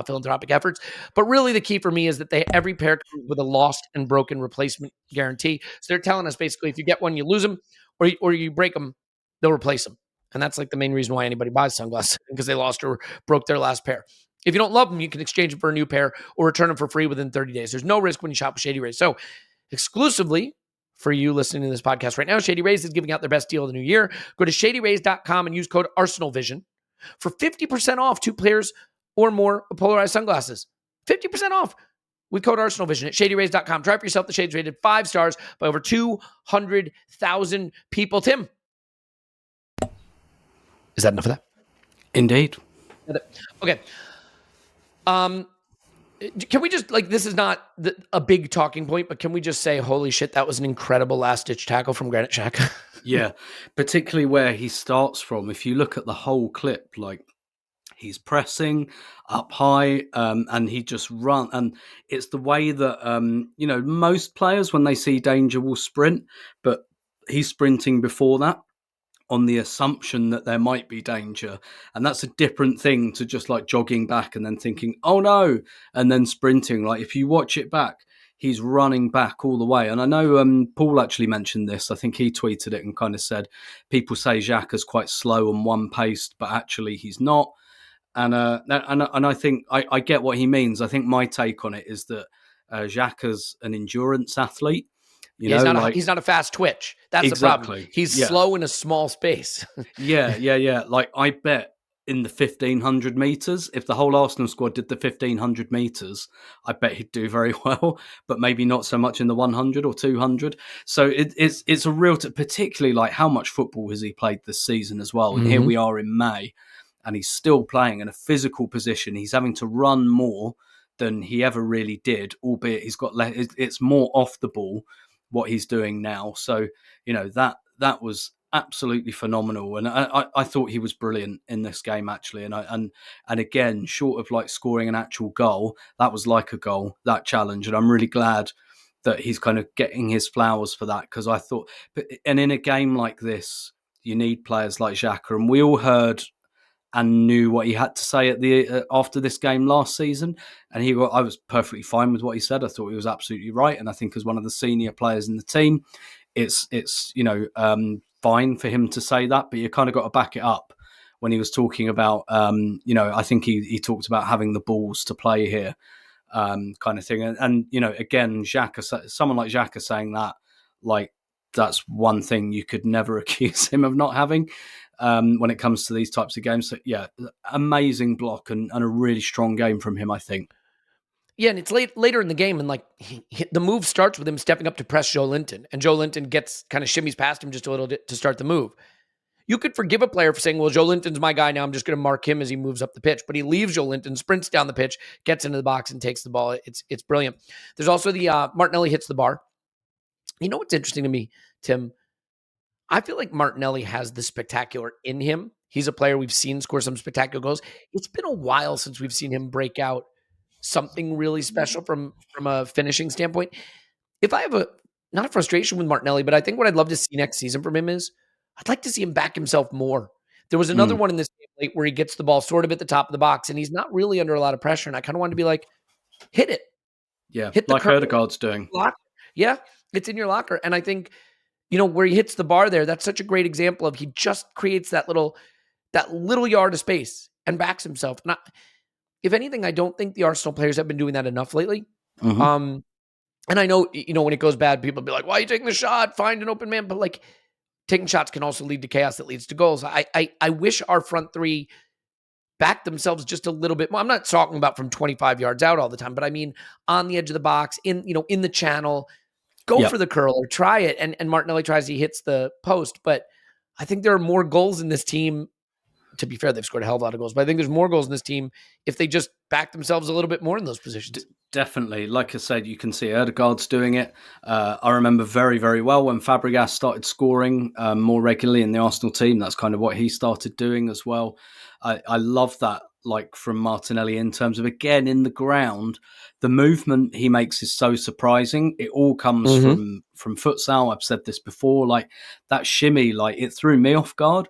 philanthropic efforts. But really the key for me is that every pair comes with a lost and broken replacement guarantee. So they're telling us basically if you get one, you lose them, or you break them, they'll replace them. And that's like the main reason why anybody buys sunglasses, because they lost or broke their last pair. If you don't love them, you can exchange them for a new pair or return them for free within 30 days. There's no risk when you shop with Shady Rays. So exclusively for you listening to this podcast right now, Shady Rays is giving out their best deal of the new year. Go to shadyrays.com and use code ArsenalVision for 50% off 2 pairs or more of polarized sunglasses. 50% off with code ArsenalVision at shadyrays.com. Try for yourself. The shades rated 5 stars by over 200,000 people. Tim, is that enough of that? Indeed. Okay. Can we just, this is not a big talking point, but can we just say, holy shit, that was an incredible last-ditch tackle from Granit Xhaka? Yeah, particularly where he starts from. If you look at the whole clip, he's pressing up high and he just run. And it's the way that, most players, when they see danger, will sprint, but he's sprinting before that, on the assumption that there might be danger. And that's a different thing to just jogging back and then thinking, oh no, and then sprinting. If you watch it back, he's running back all the way. And I know Paul actually mentioned this. I think he tweeted it and kind of said, people say Xhaka's quite slow and one-paced, but actually he's not. And I think I get what he means. I think my take on it is that Xhaka's an endurance athlete. You Yeah, know, like he's not a fast twitch. That's the problem. exactly. He's Yeah. slow in a small space. Yeah. Like I bet in the 1500 meters, if the whole Arsenal squad did the 1500 meters, I bet he'd do very well, but maybe not so much in the 100 or 200. So it's a real, particularly like how much football has he played this season as well. And here we are in May and he's still playing in a physical position. He's having to run more than he ever really did, albeit he's got it's more off the ball what he's doing now. So, you know, that was absolutely phenomenal, and I thought he was brilliant in this game actually. And again, short of like scoring an actual goal, that was like a goal, that challenge, and I'm really glad that he's kind of getting his flowers for that, because I thought, and in a game like this, you need players like Xhaka, and we all heard and knew what he had to say at the after this game last season, and I was perfectly fine with what he said. I thought he was absolutely right, and I think as one of the senior players in the team, it's fine for him to say that, but you kind of got to back it up. When he was talking about, I think he talked about having the balls to play here, kind of thing, and again, someone like Xhaka saying that, like, that's one thing you could never accuse him of not having. When it comes to these types of games. So, yeah, amazing block and a really strong game from him, I think. Yeah, and it's later in the game, and like the move starts with him stepping up to press Joe Linton, and Joe Linton gets kind of shimmies past him just a little bit to start the move. You could forgive a player for saying, well, Joe Linton's my guy now, I'm just going to mark him as he moves up the pitch. But he leaves Joe Linton, sprints down the pitch, gets into the box, and takes the ball. It's brilliant. There's also the Martinelli hits the bar. You know what's interesting to me, Tim? I feel like Martinelli has the spectacular in him. He's a player we've seen score some spectacular goals. It's been a while since we've seen him break out something really special from a finishing standpoint. If I have not a frustration with Martinelli, but I think what I'd love to see next season from him is I'd like to see him back himself more. There was another one in this game late where he gets the ball sort of at the top of the box and he's not really under a lot of pressure. And I kind of wanted to be like, hit it. Yeah, hit like Odegaard's doing. Yeah, it's in your locker. And I think, where he hits the bar there, that's such a great example of he just creates that little yard of space and backs himself. And if anything, I don't think the Arsenal players have been doing that enough lately. And I know, when it goes bad, people be like, why are you taking the shot? Find an open man. But like, taking shots can also lead to chaos that leads to goals. I wish our front three backed themselves just a little bit more. I'm not talking about from 25 yards out all the time, but I mean on the edge of the box, in the channel, go for the curl or try it. And Martinelli tries, he hits the post. But I think there are more goals in this team. To be fair, they've scored a hell of a lot of goals, but I think there's more goals in this team if they just back themselves a little bit more in those positions. Definitely. Like I said, you can see Odegaard's doing it. I remember very, very well when Fabregas started scoring more regularly in the Arsenal team. That's kind of what he started doing as well. I love that, like, from Martinelli in terms of, again, in the ground, the movement he makes is so surprising. It all comes from futsal. I've said this before, like that shimmy, like it threw me off guard.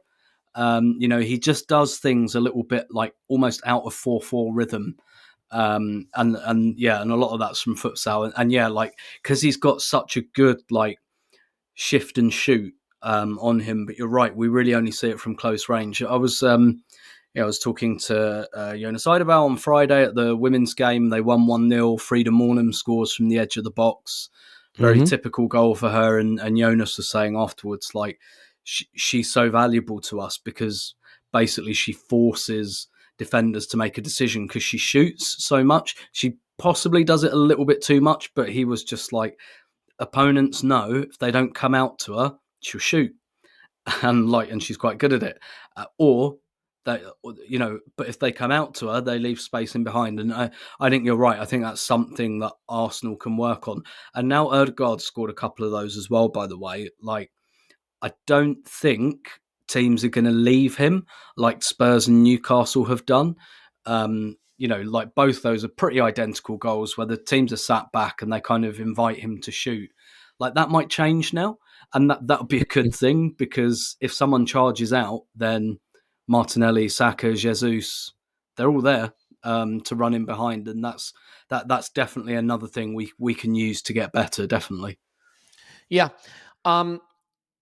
He just does things a little bit like almost out of 4-4 rhythm. And a lot of that's from futsal. And like, because he's got such a good, like, shift and shoot on him. But you're right, we really only see it from close range. I was talking to Jonas Eidebau on Friday at the women's game. They won 1-0. Frida Mornham scores from the edge of the box. Very typical goal for her. And Jonas was saying afterwards, like, she's so valuable to us because basically she forces defenders to make a decision because she shoots so much. She possibly does it a little bit too much, but he was just like, opponents know if they don't come out to her, she'll shoot. And she's quite good at it. But if they come out to her, they leave space in behind. And I think you're right. I think that's something that Arsenal can work on. And now Odegaard scored a couple of those as well, by the way. Like, I don't think teams are going to leave him like Spurs and Newcastle have done. Like both those are pretty identical goals where the teams are sat back and they kind of invite him to shoot. Like, that might change now. And that would be a good thing, because if someone charges out, then Martinelli, Saka, Jesus, they're all there to run in behind. And that's definitely another thing we can use to get better, definitely. Yeah. All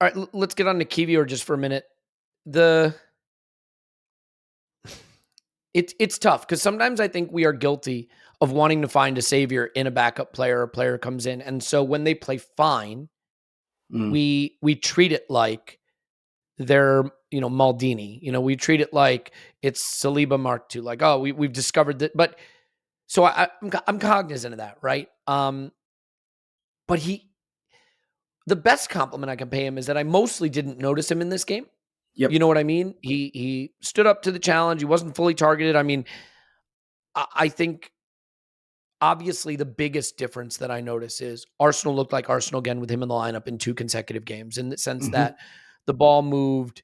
right, let's get on to Kiwior just for a minute. It's tough because sometimes I think we are guilty of wanting to find a savior in a backup player. A player comes in, and so when they play fine, we treat it like they're, Maldini. We treat it like it's Saliba Mark II. Like, oh, we've discovered that. But so I'm cognizant of that, right? But the best compliment I can pay him is that I mostly didn't notice him in this game. Yep. You know what I mean? He stood up to the challenge. He wasn't fully targeted. I mean, I think obviously the biggest difference that I notice is Arsenal looked like Arsenal again with him in the lineup in 2 consecutive games, in the sense that the ball moved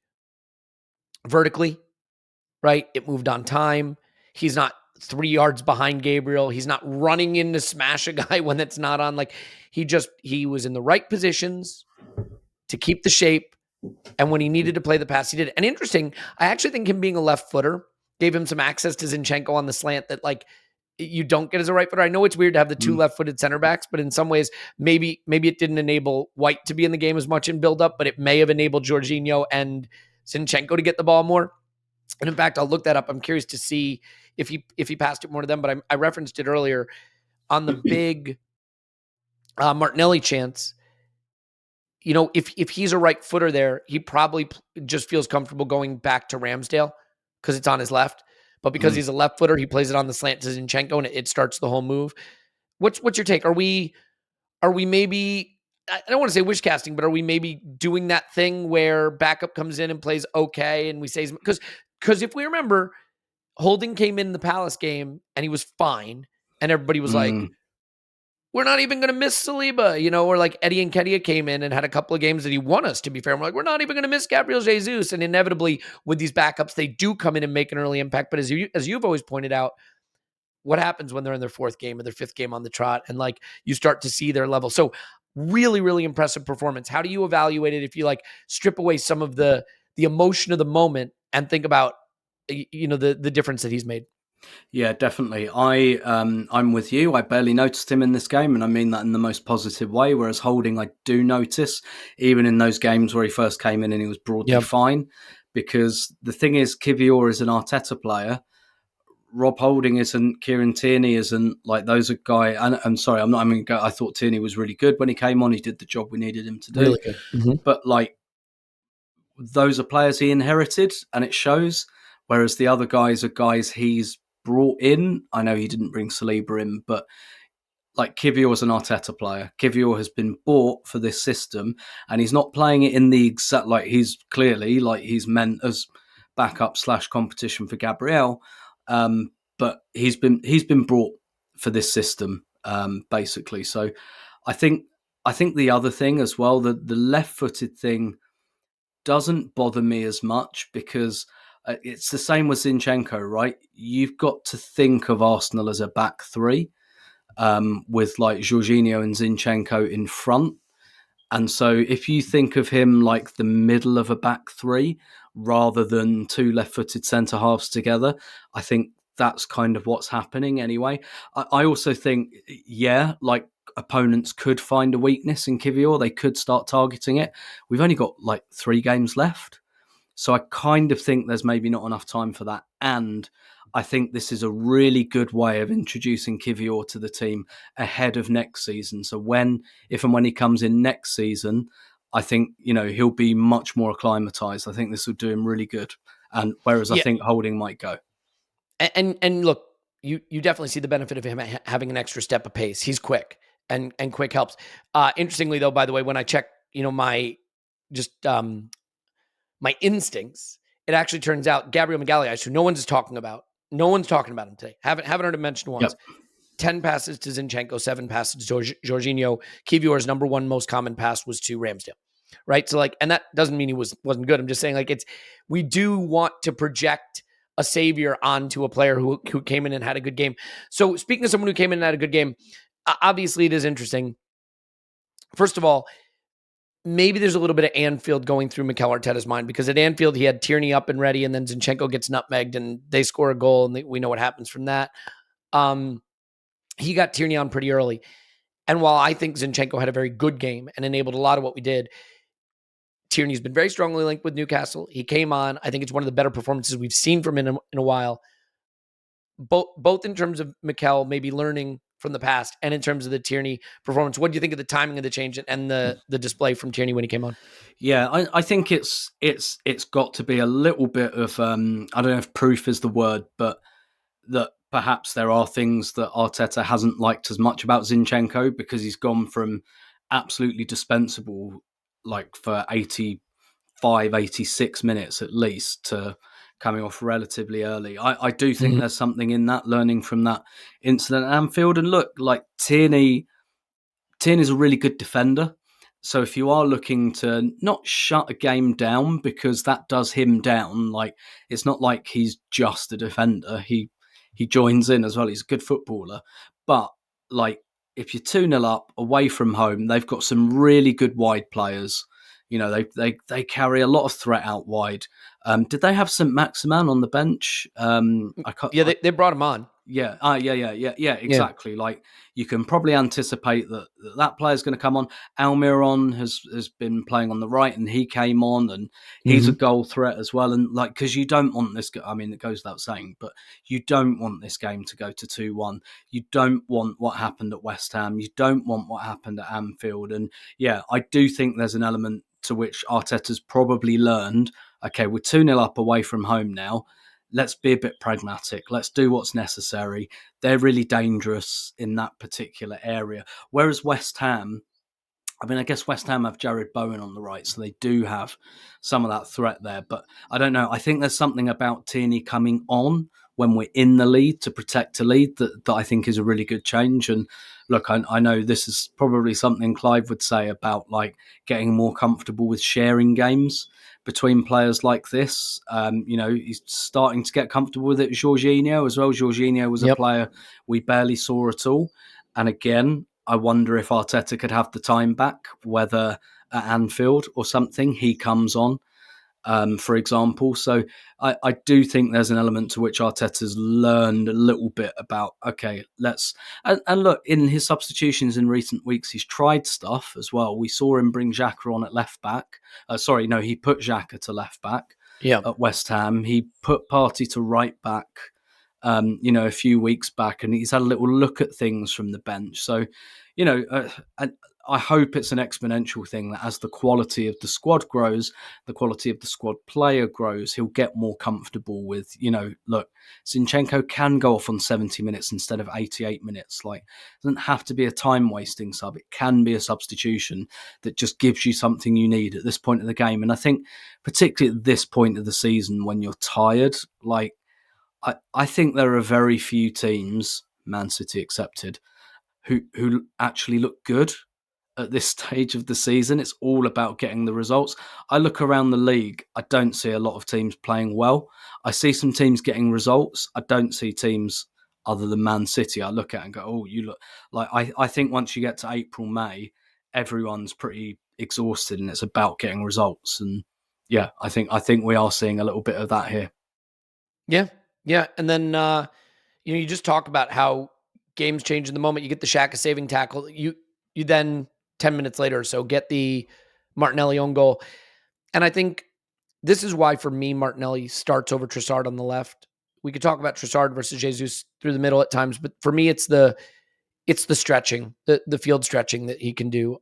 vertically, right? It moved on time. He's not 3 yards behind Gabriel. He's not running in to smash a guy when it's not on. Like, he was in the right positions to keep the shape. And when he needed to play the pass, he did. And interesting, I actually think him being a left footer gave him some access to Zinchenko on the slant that, like, you don't get as a right footer. I know it's weird to have the 2 left-footed center backs, but in some ways, maybe it didn't enable White to be in the game as much in build-up, but it may have enabled Jorginho and Zinchenko to get the ball more. And in fact, I'll look that up. I'm curious to see if he passed it more to them, but I referenced it earlier on the big Martinelli chance. If he's a right footer there, he probably just feels comfortable going back to Ramsdale because it's on his left. But because he's a left footer, he plays it on the slant to Zinchenko, and it starts the whole move. What's your take? Are we maybe, I don't want to say wish casting, but are we maybe doing that thing where backup comes in and plays okay, and we say, because if we remember, Holding came in the Palace game and he was fine, and everybody was like, we're not even going to miss Saliba, or like Eddie Nketiah came in and had a couple of games that he won us, to be fair. And we're like, we're not even going to miss Gabriel Jesus. And inevitably, with these backups, they do come in and make an early impact. But as you've always pointed out, what happens when they're in their 4th game or their 5th game on the trot, and like you start to see their level. So really, really impressive performance. How do you evaluate it if you like strip away some of the emotion of the moment and think about, the difference that he's made? Yeah, definitely. I'm with you. I barely noticed him in this game, and I mean that in the most positive way. Whereas Holding, I do notice, even in those games where he first came in and he was broadly fine. Because the thing is, Kiwior is an Arteta player. Rob Holding isn't. Kieran Tierney isn't. Like, those are guys. I'm sorry, I'm not. I mean, I thought Tierney was really good when he came on. He did the job we needed him to do. Really good. Mm-hmm. But like, those are players he inherited, and it shows. Whereas the other guys are guys he's brought in. I know he didn't bring Saliba in, but like, Kiwior is an Arteta player. Kiwior has been bought for this system, and he's not playing it in the exact, like, he's clearly, like, he's meant as backup / competition for Gabriel. But he's been brought for this system, basically. So I think the other thing as well, the left-footed thing doesn't bother me as much, because it's the same with Zinchenko, right? You've got to think of Arsenal as a back 3, with like Jorginho and Zinchenko in front. And so if you think of him like the middle of a back 3 rather than 2 left-footed centre-halves together, I think that's kind of what's happening anyway. I also think, like, opponents could find a weakness in Kiwior. They could start targeting it. We've only got like 3 games left. So I kind of think there's maybe not enough time for that. And I think this is a really good way of introducing Kiwior to the team ahead of next season. So if and when he comes in next season, I think, he'll be much more acclimatized. I think this will do him really good. And whereas I think Holding might go. And look, you definitely see the benefit of him having an extra step of pace. He's quick, and quick helps. Interestingly, though, by the way, when I check, my instincts, it actually turns out Gabriel Magalhaes, who no one's talking about him today. Haven't heard him mentioned once. Yep. 10 passes to Zinchenko, 7 passes to Jorginho. Kiwior's number 1 most common pass was to Ramsdale, right? So like, and that doesn't mean he wasn't good. I'm just saying, like, we do want to project a savior onto a player who came in and had a good game. So speaking of someone who came in and had a good game, obviously it is interesting. First of all, maybe there's a little bit of Anfield going through Mikel Arteta's mind, because at Anfield he had Tierney up and ready, and then Zinchenko gets nutmegged and they score a goal, and we know what happens from that. He got Tierney on pretty early. And while I think Zinchenko had a very good game and enabled a lot of what we did, Tierney's been very strongly linked with Newcastle. He came on. I think it's one of the better performances we've seen from him in a while. Both in terms of Mikel maybe learning from the past. And in terms of the Tierney performance, what do you think of the timing of the change and the display from Tierney when he came on? Yeah, I think it's got to be a little bit of I don't know if proof is the word, but that perhaps there are things that Arteta hasn't liked as much about Zinchenko, because he's gone from absolutely dispensable, like for 85, 86 minutes at least, to coming off relatively early. I do think there's something in that, learning from that incident at Anfield. And look, like Tierney's a really good defender. So if you are looking to not shut a game down, because that does him down, like it's not like he's just a defender. He joins in as well. He's a good footballer. But like if you're 2-0 up away from home, they've got some really good wide players. You know, they carry a lot of threat out wide. Did they have St. Maximin on the bench? Yeah, they brought him on. Yeah, exactly. Yeah. Like you can probably anticipate that player's going to come on. Almiron has been playing on the right, and he came on, and he's a goal threat as well. And like, because you don't want this. I mean, it goes without saying, but you don't want this game to go to 2-1. You don't want what happened at West Ham. You don't want what happened at Anfield. And yeah, I do think there's an element to which Arteta's probably learned. Okay, we're 2-0 up away from home now. Let's be a bit pragmatic. Let's do what's necessary. They're really dangerous in that particular area. Whereas West Ham, I mean, I guess West Ham have Jared Bowen on the right, so they do have some of that threat there. But I don't know. I think there's something about Tierney coming on when we're in the lead to protect a lead that I think is a really good change. And look, I know this is probably something Clive would say about like getting more comfortable with sharing games between players like this. You know, he's starting to get comfortable with it. Jorginho as well. Jorginho was a player we barely saw at all. And again, I wonder if Arteta could have the time back, whether at Anfield or something, he comes on, for example. So I do think there's an element to which Arteta's learned a little bit about, okay, let's... And look, in his substitutions in recent weeks, he's tried stuff as well. We saw him bring Xhaka on at left back. He put Xhaka to left back at West Ham. He put Partey to right back, a few weeks back, and he's had a little look at things from the bench. So, I hope it's an exponential thing, that as the quality of the squad grows, the quality of the squad player grows, he'll get more comfortable with, look, Zinchenko can go off on 70 minutes instead of 88 minutes. Like, it doesn't have to be a time-wasting sub. It can be a substitution that just gives you something you need at this point of the game. And I think, particularly at this point of the season, when you're tired, like, I think there are very few teams, Man City accepted, who actually look good at this stage of the season. It's all about getting the results. I look around the league, I don't see a lot of teams playing well. I see some teams getting results. I don't see teams other than Man City I look at and go, oh, you look like... I think once you get to April, May, everyone's pretty exhausted and it's about getting results. And yeah, I think we are seeing a little bit of that here. Yeah. And then, you just talk about how games change in the moment. You get the Xhaka saving tackle. You then 10 minutes later or so get the Martinelli own goal. And I think this is why, for me, Martinelli starts over Trossard on the left. We could talk about Trossard versus Jesus through the middle at times, but for me, it's the stretching, the field stretching that he can do.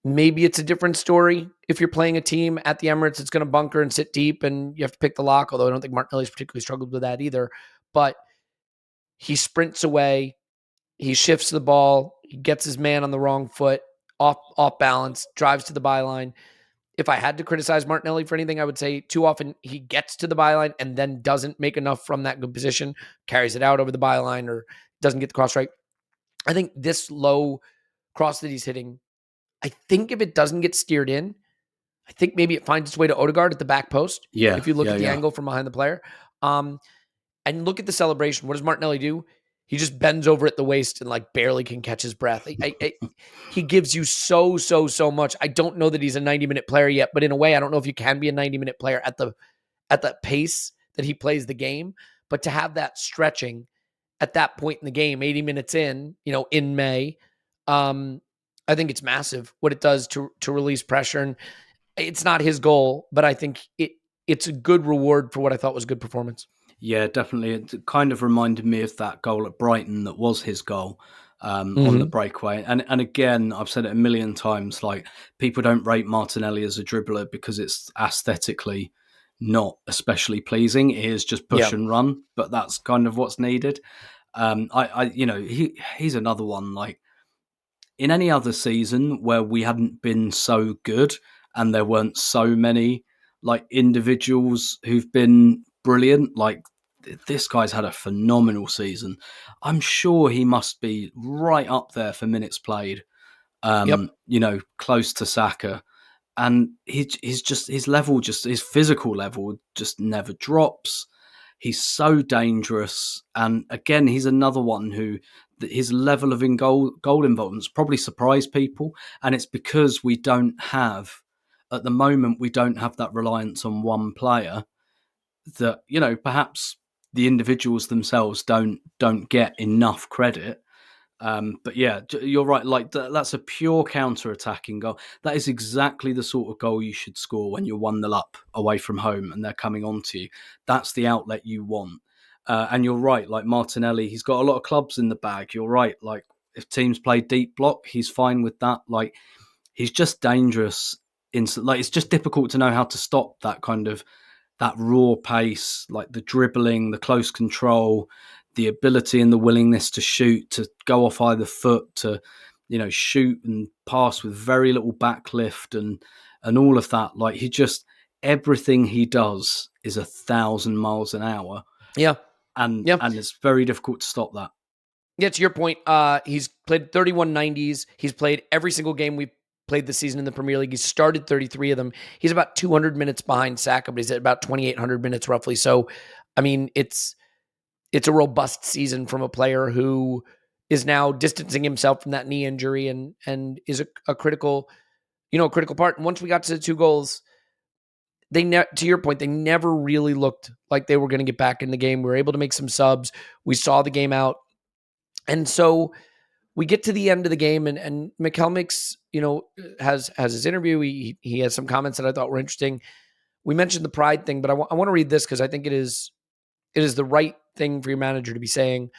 Maybe it's a different story if you're playing a team at the Emirates. It's going to bunker and sit deep and you have to pick the lock, although I don't think Martinelli's particularly struggled with that either. But he sprints away, he shifts the ball, he gets his man on the wrong foot, off balance, drives to the byline. If I had to criticize Martinelli for anything, I would say too often he gets to the byline and then doesn't make enough from that good position, carries it out over the byline, or doesn't get the cross right. I think this low cross that he's hitting, I think if it doesn't get steered in, I think maybe it finds its way to Odegaard at the back post. Yeah. If you look at the angle from behind the player. And look at the celebration. What does Martinelli do? He just bends over at the waist and like barely can catch his breath. He gives you so much. I don't know that he's a 90-minute player yet, but in a way, I don't know if you can be a 90-minute player at the pace that he plays the game. But to have that stretching at that point in the game, 80 minutes in, in May, I think it's massive what it does to release pressure. And it's not his goal, but I think it's a good reward for what I thought was good performance. Yeah, definitely. It kind of reminded me of that goal at Brighton that was his goal on the Mm-hmm. breakaway. And again, I've said it a million times, like people don't rate Martinelli as a dribbler because it's aesthetically not especially pleasing. It is just push Yeah. and run, but that's kind of what's needed. He's another one. Like in any other season where we hadn't been so good and there weren't so many like individuals who've been brilliant, like this guy's had a phenomenal season. I'm sure he must be right up there for minutes played. Yep. Close to Saka, and he's just his level, just his physical level, just never drops. He's so dangerous, and again, he's another one who his level of goal involvement probably surprised people, and it's because we don't have at the moment we don't have that reliance on one player that perhaps the individuals themselves don't get enough credit. But yeah, you're right. Like that's a pure counter-attacking goal. That is exactly the sort of goal you should score when you're 1-0 up away from home and they're coming onto you. That's the outlet you want. And you're right. Like Martinelli, he's got a lot of clubs in the bag. You're right. Like if teams play deep block, he's fine with that. Like he's just dangerous. Like it's just difficult to know how to stop that kind of that raw pace, like the dribbling, the close control, the ability and the willingness to shoot, to go off either foot, to shoot and pass with very little backlift and all of that. Like everything he does is 1,000 miles an hour, Yeah. and Yeah. it's very difficult to stop that. Yeah, to your point, he's played 31 90s. He's played every single game we've played this season in the Premier League. He's started 33 of them. He's about 200 minutes behind Saka, but he's at about 2,800 minutes roughly. So, I mean, it's a robust season from a player who is now distancing himself from that knee injury and is a critical, critical part. And once we got to the 2 goals, to your point, they never really looked like they were going to get back in the game. We were able to make some subs. We saw the game out. And so we get to the end of the game, and Mikel makes, has his interview. He has some comments that I thought were interesting. We mentioned the pride thing, but I want to read this because I think it is the right thing for your manager to be saying.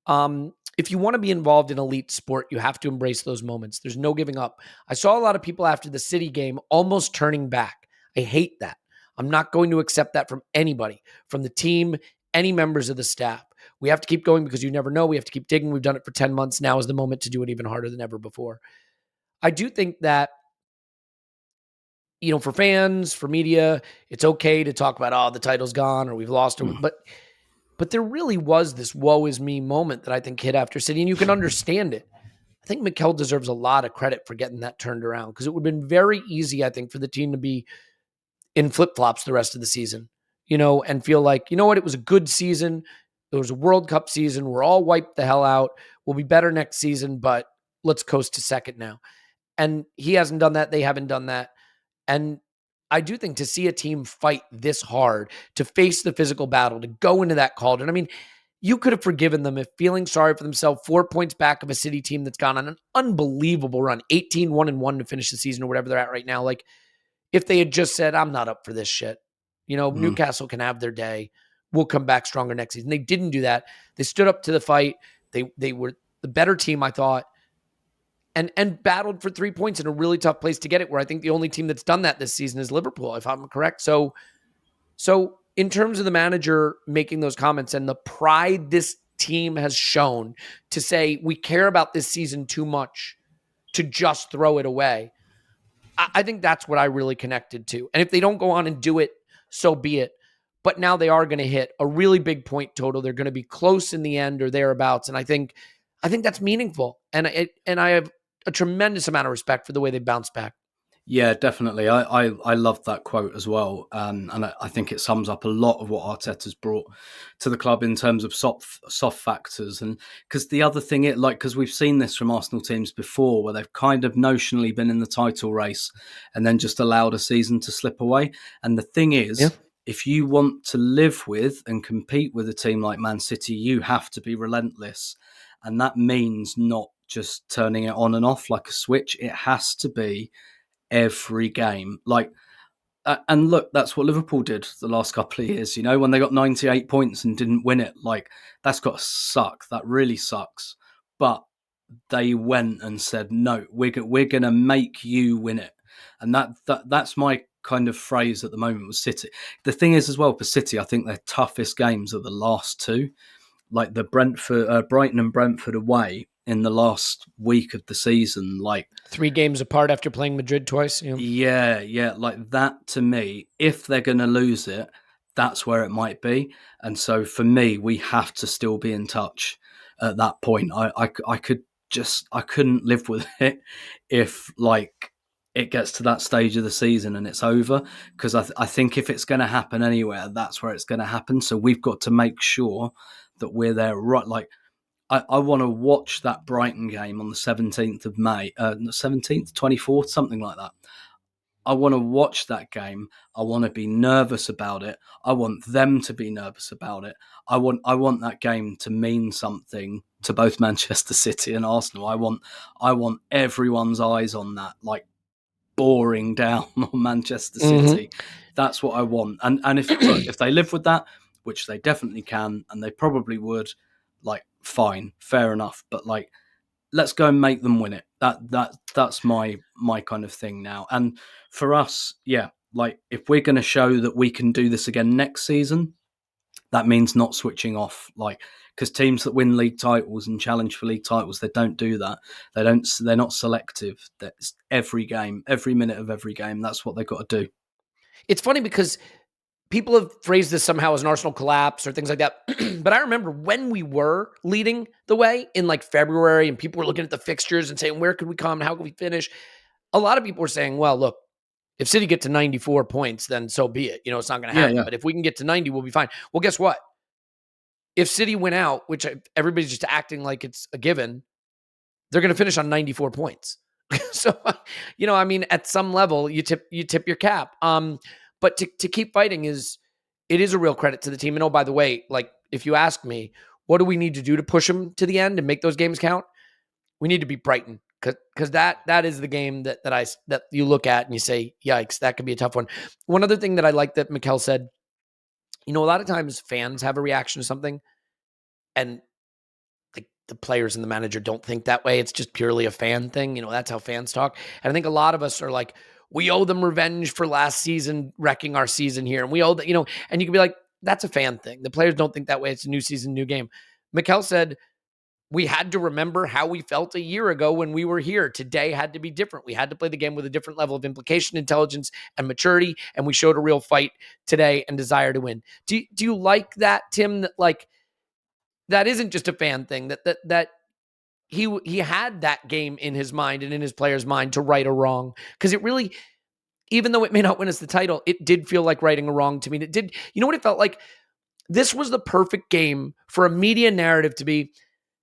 If you want to be involved in elite sport, you have to embrace those moments. There's no giving up. I saw a lot of people after the City game almost turning back. I hate that. I'm not going to accept that from anybody, from the team, any members of the staff. We have to keep going because you never know. We have to keep digging. We've done it for 10 months. Now is the moment to do it even harder than ever before. I do think that, for fans, for media, it's okay to talk about, oh, the title's gone or we've lost. But there really was this woe is me moment that I think hit after City, and you can understand it. I think Mikel deserves a lot of credit for getting that turned around because it would have been very easy, I think, for the team to be in flip-flops the rest of the season, and feel like, it was a good season. It was a World Cup season. We're all wiped the hell out. We'll be better next season, but let's coast to second now. And he hasn't done that. They haven't done that. And I do think to see a team fight this hard, to face the physical battle, to go into that cauldron. I mean, you could have forgiven them if feeling sorry for themselves, 4 points back of a City team that's gone on an unbelievable run, 18-1-1 to finish the season or whatever they're at right now. Like, if they had just said, I'm not up for this shit. Newcastle can have their day. We'll come back stronger next season. They didn't do that. They stood up to the fight. They were the better team, I thought, and battled for 3 points in a really tough place to get it, where I think the only team that's done that this season is Liverpool, if I'm correct. So in terms of the manager making those comments and the pride this team has shown to say, we care about this season too much to just throw it away, I think that's what I really connected to. And if they don't go on and do it, so be it. But now they are going to hit a really big point total. They're going to be close in the end or thereabouts. And I think that's meaningful. And I have a tremendous amount of respect for the way they bounced back. Yeah, definitely. I love that quote as well. And I think it sums up a lot of what Arteta's brought to the club in terms of soft factors. And because the other thing, because we've seen this from Arsenal teams before, where they've kind of notionally been in the title race and then just allowed a season to slip away. And the thing is, if you want to live with and compete with a team like Man City, you have to be relentless. And that means not just turning it on and off like a switch. It has to be every game. Like, And look, that's what Liverpool did the last couple of years. When they got 98 points and didn't win it, like that's got to suck. That really sucks. But they went and said, no, we're going to make you win it. And that's my kind of phrase at the moment with City. The thing is as well, for City, I think their toughest games are the last two, like the Brighton and Brentford away in the last week of the season. Like 3 games apart after playing Madrid twice. Yeah. Like that to me, if they're going to lose it, that's where it might be. And so for me, we have to still be in touch at that point. I couldn't live with it if like it gets to that stage of the season and it's over, because I think if it's going to happen anywhere, that's where it's going to happen. So we've got to make sure that we're there. Right, like I want to watch that Brighton game on the 17th of May, 17th, 24th, something like that. I want to watch that game. I want to be nervous about it. I want them to be nervous about it. I want that game to mean something to both Manchester City and Arsenal. I want everyone's eyes on that, like boring down on Manchester City. That's what I want. And if they live with that, which they definitely can, and they probably would, like fine, fair enough. But like, let's go and make them win it. That's my kind of thing now. And for us, yeah, like if we're going to show that we can do this again next season, that means not switching off. Like, because teams that win league titles and challenge for league titles, they don't do that. They're not selective. That's every game, every minute of every game. That's what they've got to do. It's funny because people have phrased this somehow as an Arsenal collapse or things like that. But I remember when we were leading the way in like February and people were looking at the fixtures and saying, where could we come? How could we finish? A lot of people were saying, well, look, if City get to 94 points, then so be it. It's not going to happen. Yeah. But if we can get to 90, we'll be fine. Well, guess what? If City win out, which everybody's just acting like it's a given, they're going to finish on 94 points. So, I mean, at some level, you tip your cap. But to keep fighting it is a real credit to the team. And oh, by the way, like if you ask me, what do we need to do to push them to the end and make those games count? We need to beat Brighton because that is the game that you look at and you say, yikes, that could be a tough one. One other thing that I like that Mikel said, a lot of times fans have a reaction to something and like the players and the manager don't think that way. It's just purely a fan thing. That's how fans talk. And I think a lot of us are like, we owe them revenge for last season, wrecking our season here. And we owe that, and you can be like, that's a fan thing. The players don't think that way. It's a new season, new game. Mikel said, we had to remember how we felt a year ago when we were here. Today had to be different. We had to play the game with a different level of implication, intelligence, and maturity. And we showed a real fight today and desire to win. Do you like that, Tim? That like, that isn't just a fan thing, that he had that game in his mind and in his players' mind to right a wrong. Because it really, even though it may not win us the title, it did feel like righting a wrong to me. It did. You know what it felt like? This was the perfect game for a media narrative to be,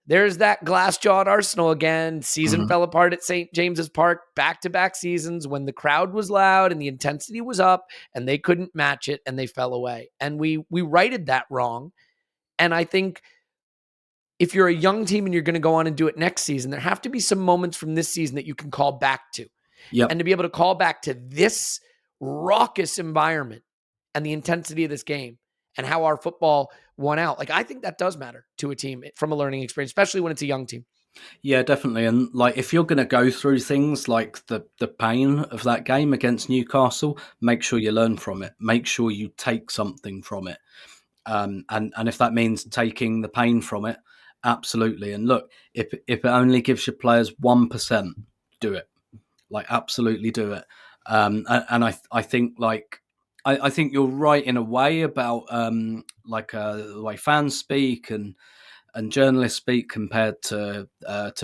there's that glass-jawed Arsenal again. Season fell apart at St. James's Park, back-to-back seasons when the crowd was loud and the intensity was up and they couldn't match it and they fell away. And we righted that wrong. And I think if you're a young team and you're going to go on and do it next season, there have to be some moments from this season that you can call back to. Yep. And to be able to call back to this raucous environment and the intensity of this game and how our football won out. Like, I think that does matter to a team from a learning experience, especially when it's a young team. Yeah, definitely. And like, if you're going to go through things like the pain of that game against Newcastle, make sure you learn from it. Make sure you take something from it. And if that means taking the pain from it, absolutely. And look, if it only gives your players 1%, do it. Like, absolutely do it. And I think like, I think you're right in a way about the way fans speak and journalists speak compared to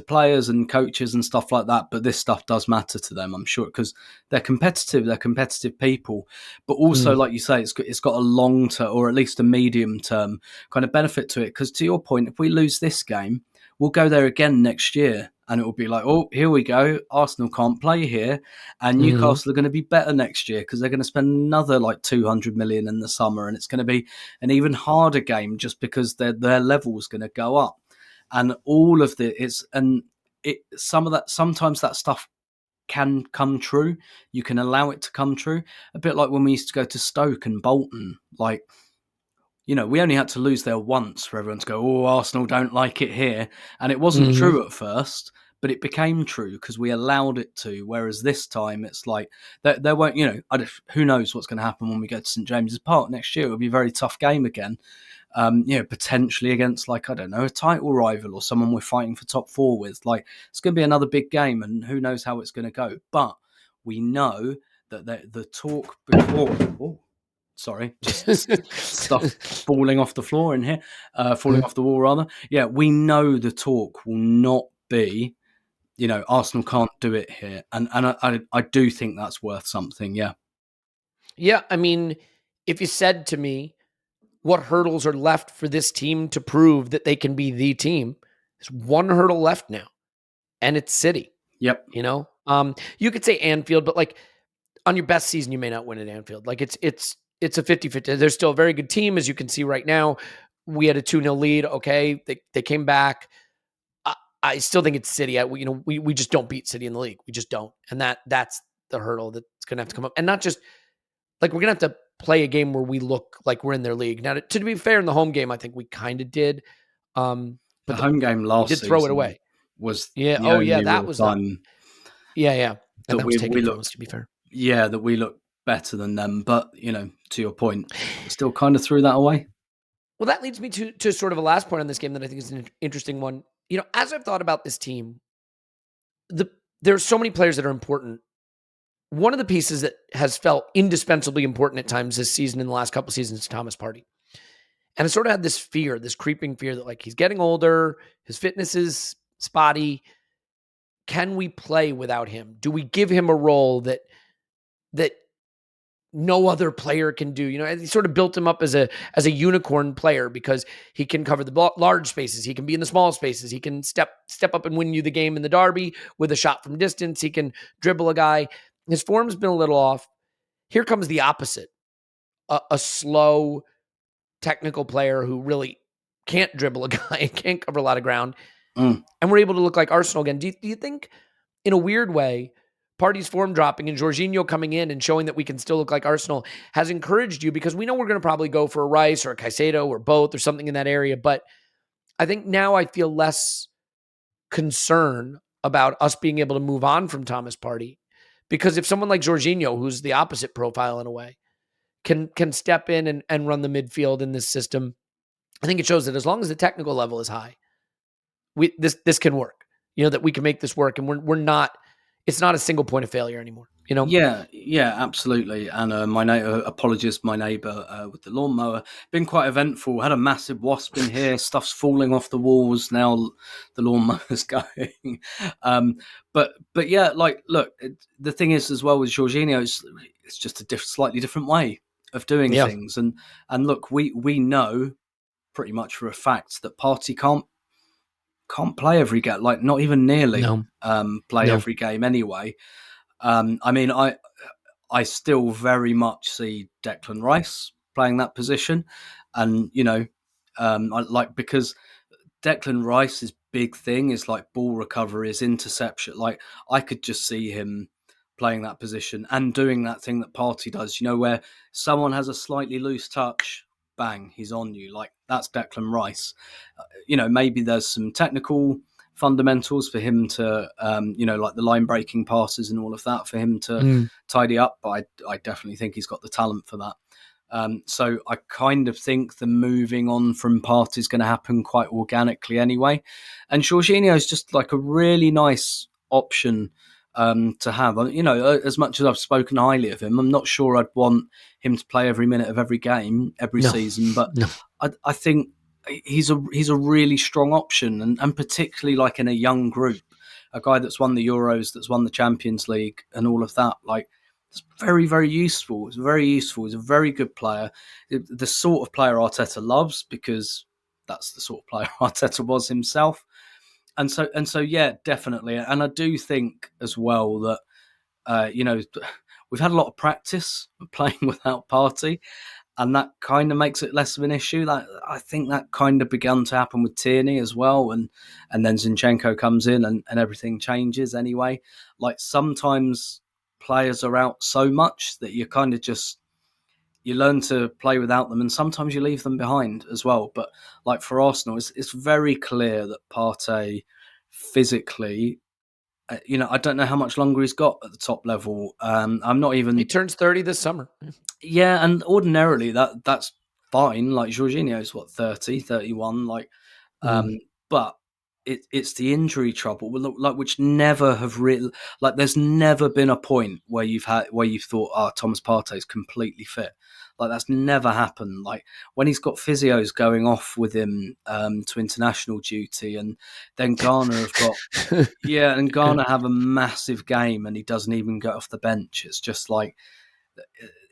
players and coaches and stuff like that. But this stuff does matter to them, I'm sure, because they're competitive. They're competitive people. But also, like you say, it's got a long term or at least a medium term kind of benefit to it. Because to your point, if we lose this game, we'll go there again next year. And it will be like, oh, here we go. Arsenal can't play here. And Newcastle are going to be better next year because they're going to spend another like 200 million in the summer. And it's going to be an even harder game just because their level is going to go up. And all of sometimes that stuff can come true. You can allow it to come true. A bit like when we used to go to Stoke and Bolton. Like, you know, we only had to lose there once for everyone to go, oh, Arsenal don't like it here. And it wasn't true at first, but it became true because we allowed it to. Whereas this time it's like, there won't, you know, who knows what's going to happen when we go to St James's Park next year. It'll be a very tough game again. You know, potentially against, like, I don't know, a title rival or someone we're fighting for top 4 with. Like, it's going to be another big game, and who knows how it's going to go. But we know that the talk before... Oh, sorry, just stuff falling off the floor in here, falling off the wall, rather. Yeah, we know the talk will not be, you know, Arsenal can't do it here. And I do think that's worth something, yeah. Yeah, I mean, if you said to me, what hurdles are left for this team to prove that they can be the team? There's one hurdle left now, and it's City. Yep. You know, you could say Anfield, but like on your best season, you may not win at Anfield. Like it's a 50-50. They're still a very good team, as you can see right now. We had a 2-0 lead. Okay, they came back. I still think it's City. We just don't beat City in the league. We just don't, and that's the hurdle that's going to have to come up. And not just like we're going to have to play a game where we look like we're in their league. Now, to be fair, in the home game, I think we kind of did. But the home game last season throw it away. Was that was time. And that was taken from us, to be fair. Yeah, that we look better than them. But, you know, to your point, still kind of threw that away. Well, that leads me to sort of a last point on this game that I think is an interesting one. You know, as I've thought about this team, there's so many players that are important. One of the pieces that has felt indispensably important at times this season, in the last couple of seasons, is Thomas Partey. And I sort of had this fear, this creeping fear that, like, he's getting older, his fitness is spotty. Can we play without him? Do we give him a role that no other player can do? You know, he sort of built him up as a unicorn player because he can cover the large spaces. He can be in the small spaces. He can step up and win you the game in the derby with a shot from distance. He can dribble a guy. His form's been a little off. Here comes the opposite. A slow, technical player who really can't dribble a guy and can't cover a lot of ground. And we're able to look like Arsenal again. Do you think, in a weird way, Partey's form dropping and Jorginho coming in and showing that we can still look like Arsenal has encouraged you? Because we know we're going to probably go for a Rice or a Caicedo or both or something in that area. But I think now I feel less concern about us being able to move on from Thomas Partey. Because if someone like Jorginho, who's the opposite profile in a way, can step in and run the midfield in this system, I think it shows that as long as the technical level is high, this can work. You know, that we can make this work, and we're not. It's not a single point of failure anymore. You know. Yeah, absolutely. And apologies, my neighbour with the lawnmower, been quite eventful. Had a massive wasp in here. Stuff's falling off the walls. Now the lawnmower's going. But yeah, like, look, the thing is as well with Jorginho, it's just a slightly different way of doing things. And look, we know pretty much for a fact that Partey can't play every game, like not even nearly every game anyway. I mean, I still very much see Declan Rice playing that position, and you know, because Declan Rice's big thing is like ball recovery, is interception. Like, I could just see him playing that position and doing that thing that Partey does. You know, where someone has a slightly loose touch, bang, he's on you. Like, that's Declan Rice. You know, maybe there's some technical fundamentals for him to, you know, like the line breaking passes and all of that for him to tidy up. But I definitely think he's got the talent for that. So I kind of think the moving on from Partey is going to happen quite organically anyway. And Jorginho is just like a really nice option to have. You know, as much as I've spoken highly of him, I'm not sure I'd want him to play every minute of every game, every season. But I think he's a really strong option, and particularly like in a young group, a guy that's won the Euros, that's won the Champions League and all of that. Like, it's very, very useful. It's very useful. He's a very good player. The sort of player Arteta loves, because that's the sort of player Arteta was himself. And so, yeah, definitely. And I do think as well that, you know, we've had a lot of practice playing without Partey. and that kind of makes it less of an issue. That I think that kind of begun to happen with Tierney as well, and then Zinchenko comes in and everything changes anyway. Like sometimes players are out so much that you kind of just you learn to play without them, and sometimes you leave them behind as well. But like for Arsenal, it's very clear that Partey physically, I don't know how much longer he's got at the top level. I'm not even. He turns 30 this summer. Yeah, and ordinarily that's fine. Like Jorginho's 30, 31, but it's the injury trouble, like which never have really, like there's never been a point where you've thought, Thomas Partey's completely fit. Like that's never happened. Like when he's got physios going off with him to international duty, and then Ghana have got and Ghana have a massive game, and he doesn't even get off the bench. It's just like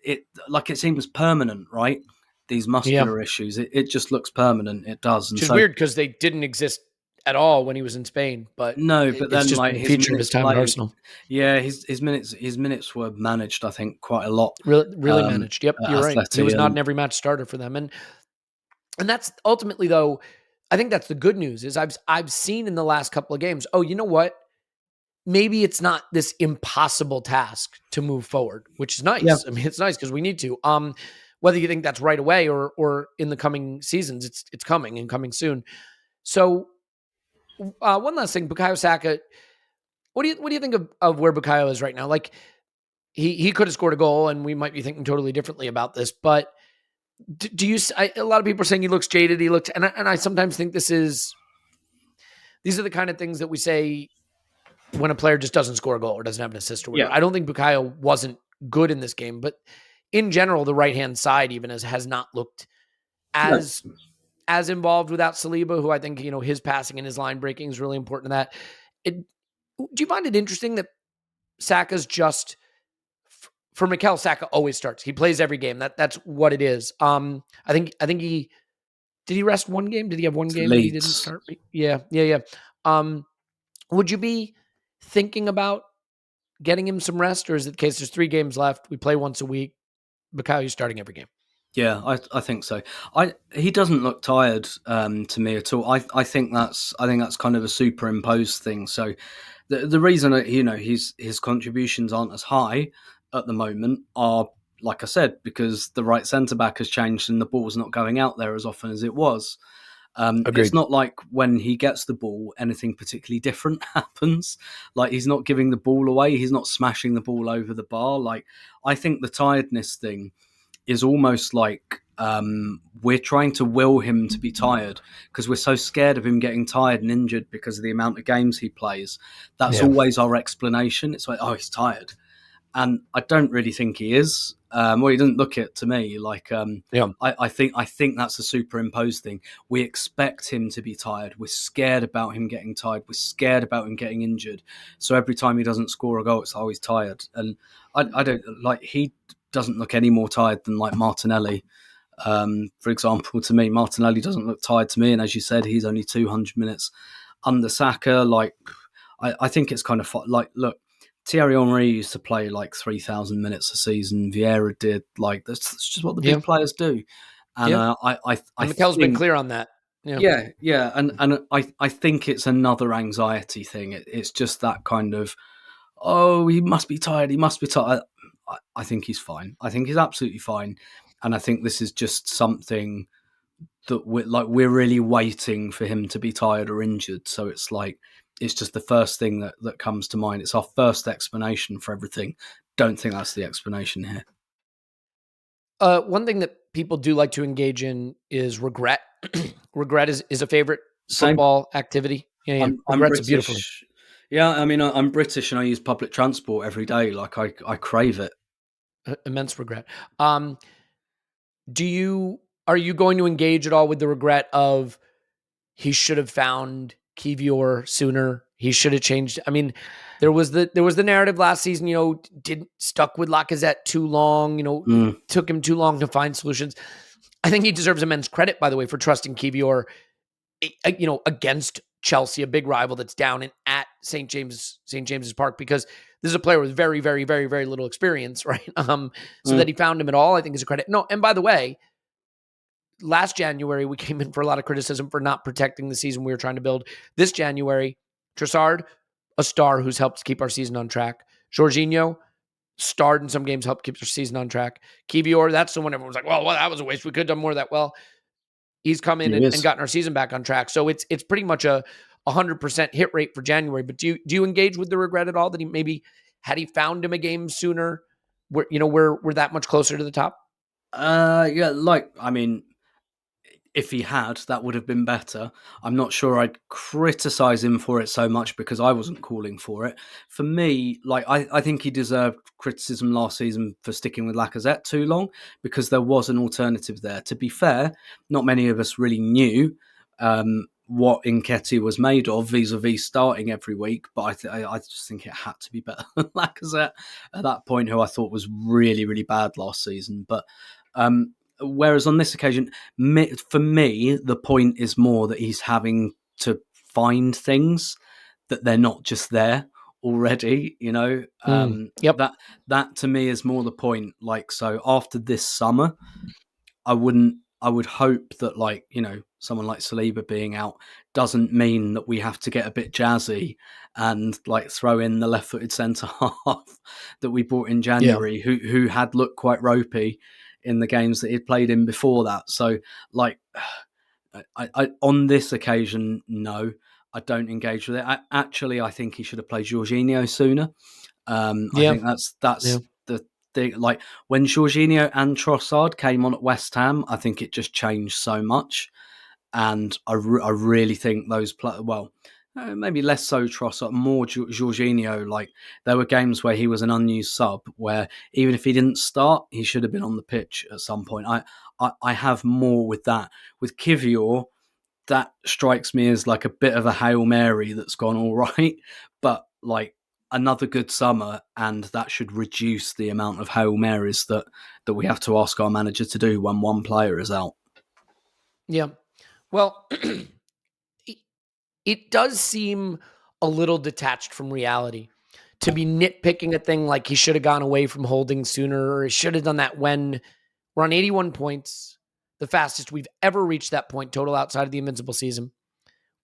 it seems permanent, right? These muscular issues, it just looks permanent. It does, which is weird because they didn't exist at all when he was in Spain. But no, but then just like featured his time at Arsenal. Yeah, his minutes were managed, I think, quite a lot. Really managed. Yep, you're right. He was not an every match starter for them, and that's ultimately, though, I think that's the good news. Is I've seen in the last couple of games. Oh, you know what? Maybe it's not this impossible task to move forward, which is nice. Yeah. I mean, it's nice because we need to. Whether you think that's right away or in the coming seasons, it's coming and coming soon. So, one last thing, Bukayo Saka. What do you think of where Bukayo is right now? Like he could have scored a goal, and we might be thinking totally differently about this. But do you? A lot of people are saying he looks jaded. He looked, and I sometimes think these are the kind of things that we say when a player just doesn't score a goal or doesn't have an assist or whatever. Yeah. I don't think Bukayo wasn't good in this game, but in general, the right-hand side even has not looked as involved without Saliba, who I think, his passing and his line breaking is really important to that. Do you find it interesting that Saka's just, for Mikel, Saka always starts. He plays every game. That's what it is. I think did he rest one game? Did he have one game that he didn't start? Yeah. Would you be thinking about getting him some rest, or is it the case there's 3 games left, we play once a week, Bukayo's starting every game? Yeah, I think so. He doesn't look tired to me at all. I think that's kind of a superimposed thing. So the reason that his contributions aren't as high at the moment are, like I said, because the right centre back has changed and the ball's not going out there as often as it was. It's not like when he gets the ball, anything particularly different happens. Like he's not giving the ball away. He's not smashing the ball over the bar. Like I think the tiredness thing is almost like we're trying to will him to be tired because we're so scared of him getting tired and injured because of the amount of games he plays. That's always our explanation. It's like, oh, he's tired. And I don't really think he is. Well, he doesn't look it to me. Like, I think that's a superimposed thing. We expect him to be tired. We're scared about him getting tired. We're scared about him getting injured. So every time he doesn't score a goal, it's always tired. And I don't like. He doesn't look any more tired than like Martinelli. For example, to me, Martinelli doesn't look tired to me. And as you said, he's only 200 minutes under Saka. Like, I think it's kind of like, look. Thierry Henry used to play like 3,000 minutes a season. Vieira did. Like that's just what the big players do. And Mikel's been clear on that. Yeah. And I think it's another anxiety thing. It's just that kind of, oh, he must be tired. He must be tired. I think he's fine. I think he's absolutely fine. And I think this is just something that we're really waiting for him to be tired or injured. So it's like, it's just the first thing that comes to mind. It's our first explanation for everything. Don't think that's the explanation here. One thing that people do like to engage in is regret. Regret is a favorite football activity. Yeah, regret's beautiful. Yeah, I mean, I'm British and I use public transport every day. Like I crave it. Immense regret. Are you going to engage at all with the regret of he should have found Kiwior sooner? He should have changed. I mean, there was the narrative last season, stuck with Lacazette too long, took him too long to find solutions. I think he deserves immense credit, by the way, for trusting Kiwior, against Chelsea, a big rival that's down at St. James's Park, because This is a player with very, very, very, very little experience, right? So that he found him at all, I think is a credit. No, and by the way, last January, we came in for a lot of criticism for not protecting the season we were trying to build. This January, Trossard, a star who's helped keep our season on track. Jorginho, starred in some games, helped keep our season on track. Kiwior, that's the one everyone's like, well, that was a waste. We could have done more of that. Well, he's come in and gotten our season back on track. So it's pretty much a 100% hit rate for January. But do you engage with the regret at all that he maybe, had he found him a game sooner, we're that much closer to the top? Yeah, I mean, if he had, that would have been better. I'm not sure I'd criticize him for it so much because I wasn't calling for it. For me, I think he deserved criticism last season for sticking with Lacazette too long because there was an alternative there. To be fair, not many of us really knew what Nketiah was made of vis-a-vis starting every week, but I just think it had to be better than Lacazette at that point, who I thought was really, really bad last season. But whereas on this occasion, for me, the point is more that he's having to find things that they're not just there already, Yep. That to me is more the point. So after this summer, I would hope that someone like Saliba being out doesn't mean that we have to get a bit jazzy and throw in the left-footed centre half that we brought in January, who had looked quite ropey in the games that he'd played in before that. So I on this occasion, no, I don't engage with it. I think he should have played Jorginho sooner. I think that's the thing. When Jorginho and Trossard came on at West Ham, I think it just changed so much. And I really think those maybe less so Trossard, more Jorginho. There were games where he was an unused sub, where even if he didn't start, he should have been on the pitch at some point. I have more with that. With Kiwior, that strikes me as a bit of a Hail Mary that's gone all right, but another good summer, and that should reduce the amount of Hail Marys that we have to ask our manager to do when one player is out. Yeah. Well, it does seem a little detached from reality to be nitpicking a thing like he should have gone away from holding sooner, or he should have done that when we're on 81 points, the fastest we've ever reached that point total outside of the Invincible season.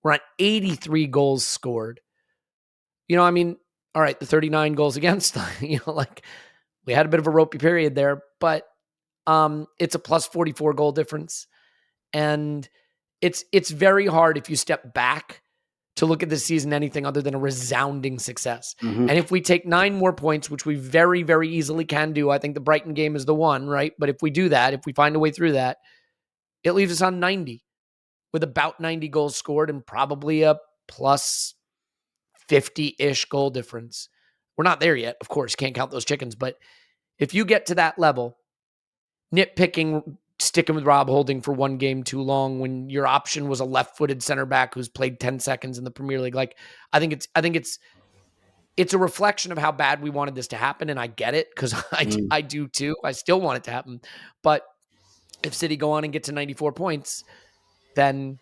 We're on 83 goals scored. All right, the 39 goals against, we had a bit of a ropey period there, but it's a plus 44 goal difference. And it's very hard if you step back to look at this season anything other than a resounding success. Mm-hmm. And if we take 9 more points, which we very, very easily can do, I think the Brighton game is the one, right? But if we do that, if we find a way through that, it leaves us on 90 with about 90 goals scored and probably a plus 50-ish goal difference. We're not there yet. Of course, can't count those chickens. But if you get to that level, nitpicking, sticking with Rob Holding for one game too long when your option was a left-footed center back who's played 10 seconds in the Premier League, I think it's a reflection of how bad we wanted this to happen, and I get it because I do too. I still want it to happen. But if City go on and get to 94 points, then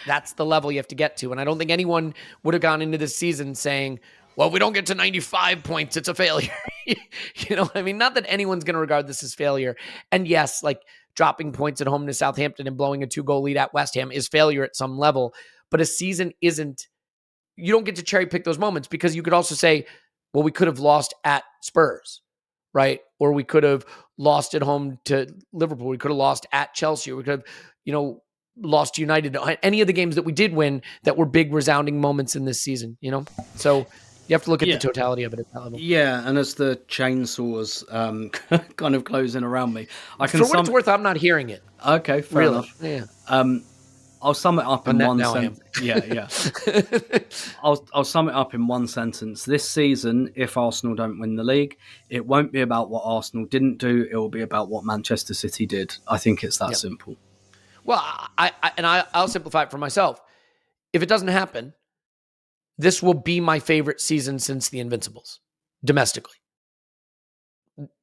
that's the level you have to get to. And I don't think anyone would have gone into this season saying, well, if we don't get to 95 points, it's a failure. You know what I mean? Not that anyone's going to regard this as failure. And yes, dropping points at home to Southampton and blowing a 2-goal lead at West Ham is failure at some level. But a season isn't. You don't get to cherry pick those moments, because you could also say, well, we could have lost at Spurs, right? Or we could have lost at home to Liverpool. We could have lost at Chelsea. Or we could have, lost to United. Any of the games that we did win that were big resounding moments in this season, So you have to look at the totality of it at that level. Yeah, and as the chainsaws kind of closing around me, for what it's worth, I'm not hearing it. Okay, fair enough. Yeah. I'll sum it up in one sentence. Yeah. I'll sum it up in one sentence. This season, if Arsenal don't win the league, it won't be about what Arsenal didn't do. It will be about what Manchester City did. I think it's that simple. Well, I'll simplify it for myself. If it doesn't happen, this will be my favorite season since the Invincibles, domestically.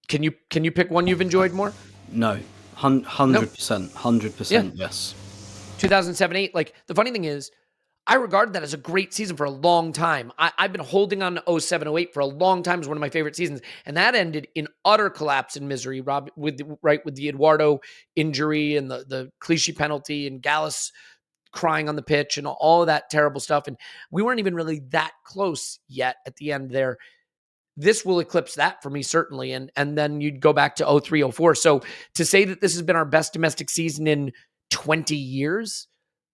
Can you pick one you've enjoyed more? No, 100%, 100%, yes. 2007-8. The funny thing is, I regarded that as a great season for a long time. I've been holding on to 07, 08 for a long time as one of my favorite seasons. And that ended in utter collapse and misery, Rob, with the Eduardo injury and the Clichy penalty and Gallus crying on the pitch and all of that terrible stuff. And we weren't even really that close yet at the end there. This will eclipse that for me, certainly. And then you'd go back to 03, 04. So to say that this has been our best domestic season in 20 years,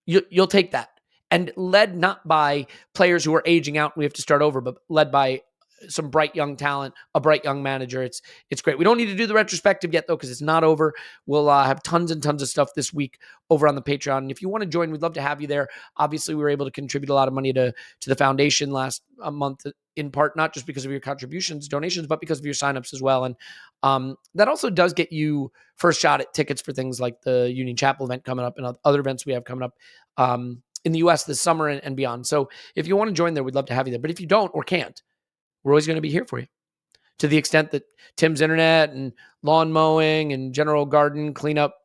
you'll take that. And led not by players who are aging out and we have to start over, but led by some bright young talent, a bright young manager. It's great. We don't need to do the retrospective yet, though, because it's not over. We'll have tons and tons of stuff this week over on the Patreon. And if you want to join, we'd love to have you there. Obviously, we were able to contribute a lot of money to the foundation last month, in part, not just because of your contributions, donations, but because of your signups as well. And that also does get you first shot at tickets for things like the Union Chapel event coming up and other events we have coming up in the U.S. this summer and beyond. So if you want to join there, we'd love to have you there. But if you don't or can't, we're always going to be here for you. To the extent that Tim's internet and lawn mowing and general garden cleanup,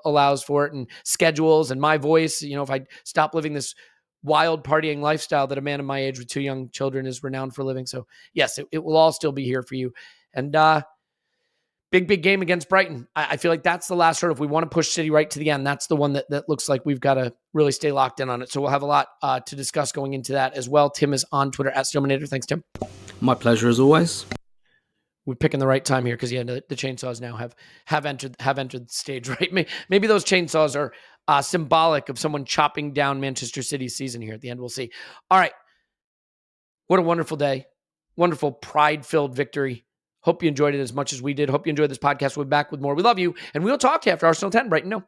allows for it, and schedules and my voice, if I stop living this wild partying lifestyle that a man of my age with 2 young children is renowned for living. So yes, it will all still be here for you. And big game against Brighton. I feel like that's the last hurdle. If we want to push City right to the end, that's the one that looks like we've got to really stay locked in on it. So we'll have a lot to discuss going into that as well. Tim is on Twitter at Stillmanator. Thanks, Tim. My pleasure as always. We're picking the right time here because the chainsaws now have entered the stage, right? Maybe those chainsaws are symbolic of someone chopping down Manchester City's season here at the end. We'll see. All right. What a wonderful day. Wonderful pride-filled victory. Hope you enjoyed it as much as we did. Hope you enjoyed this podcast. We'll be back with more. We love you, and we'll talk to you after Arsenal 10. Brighton, no.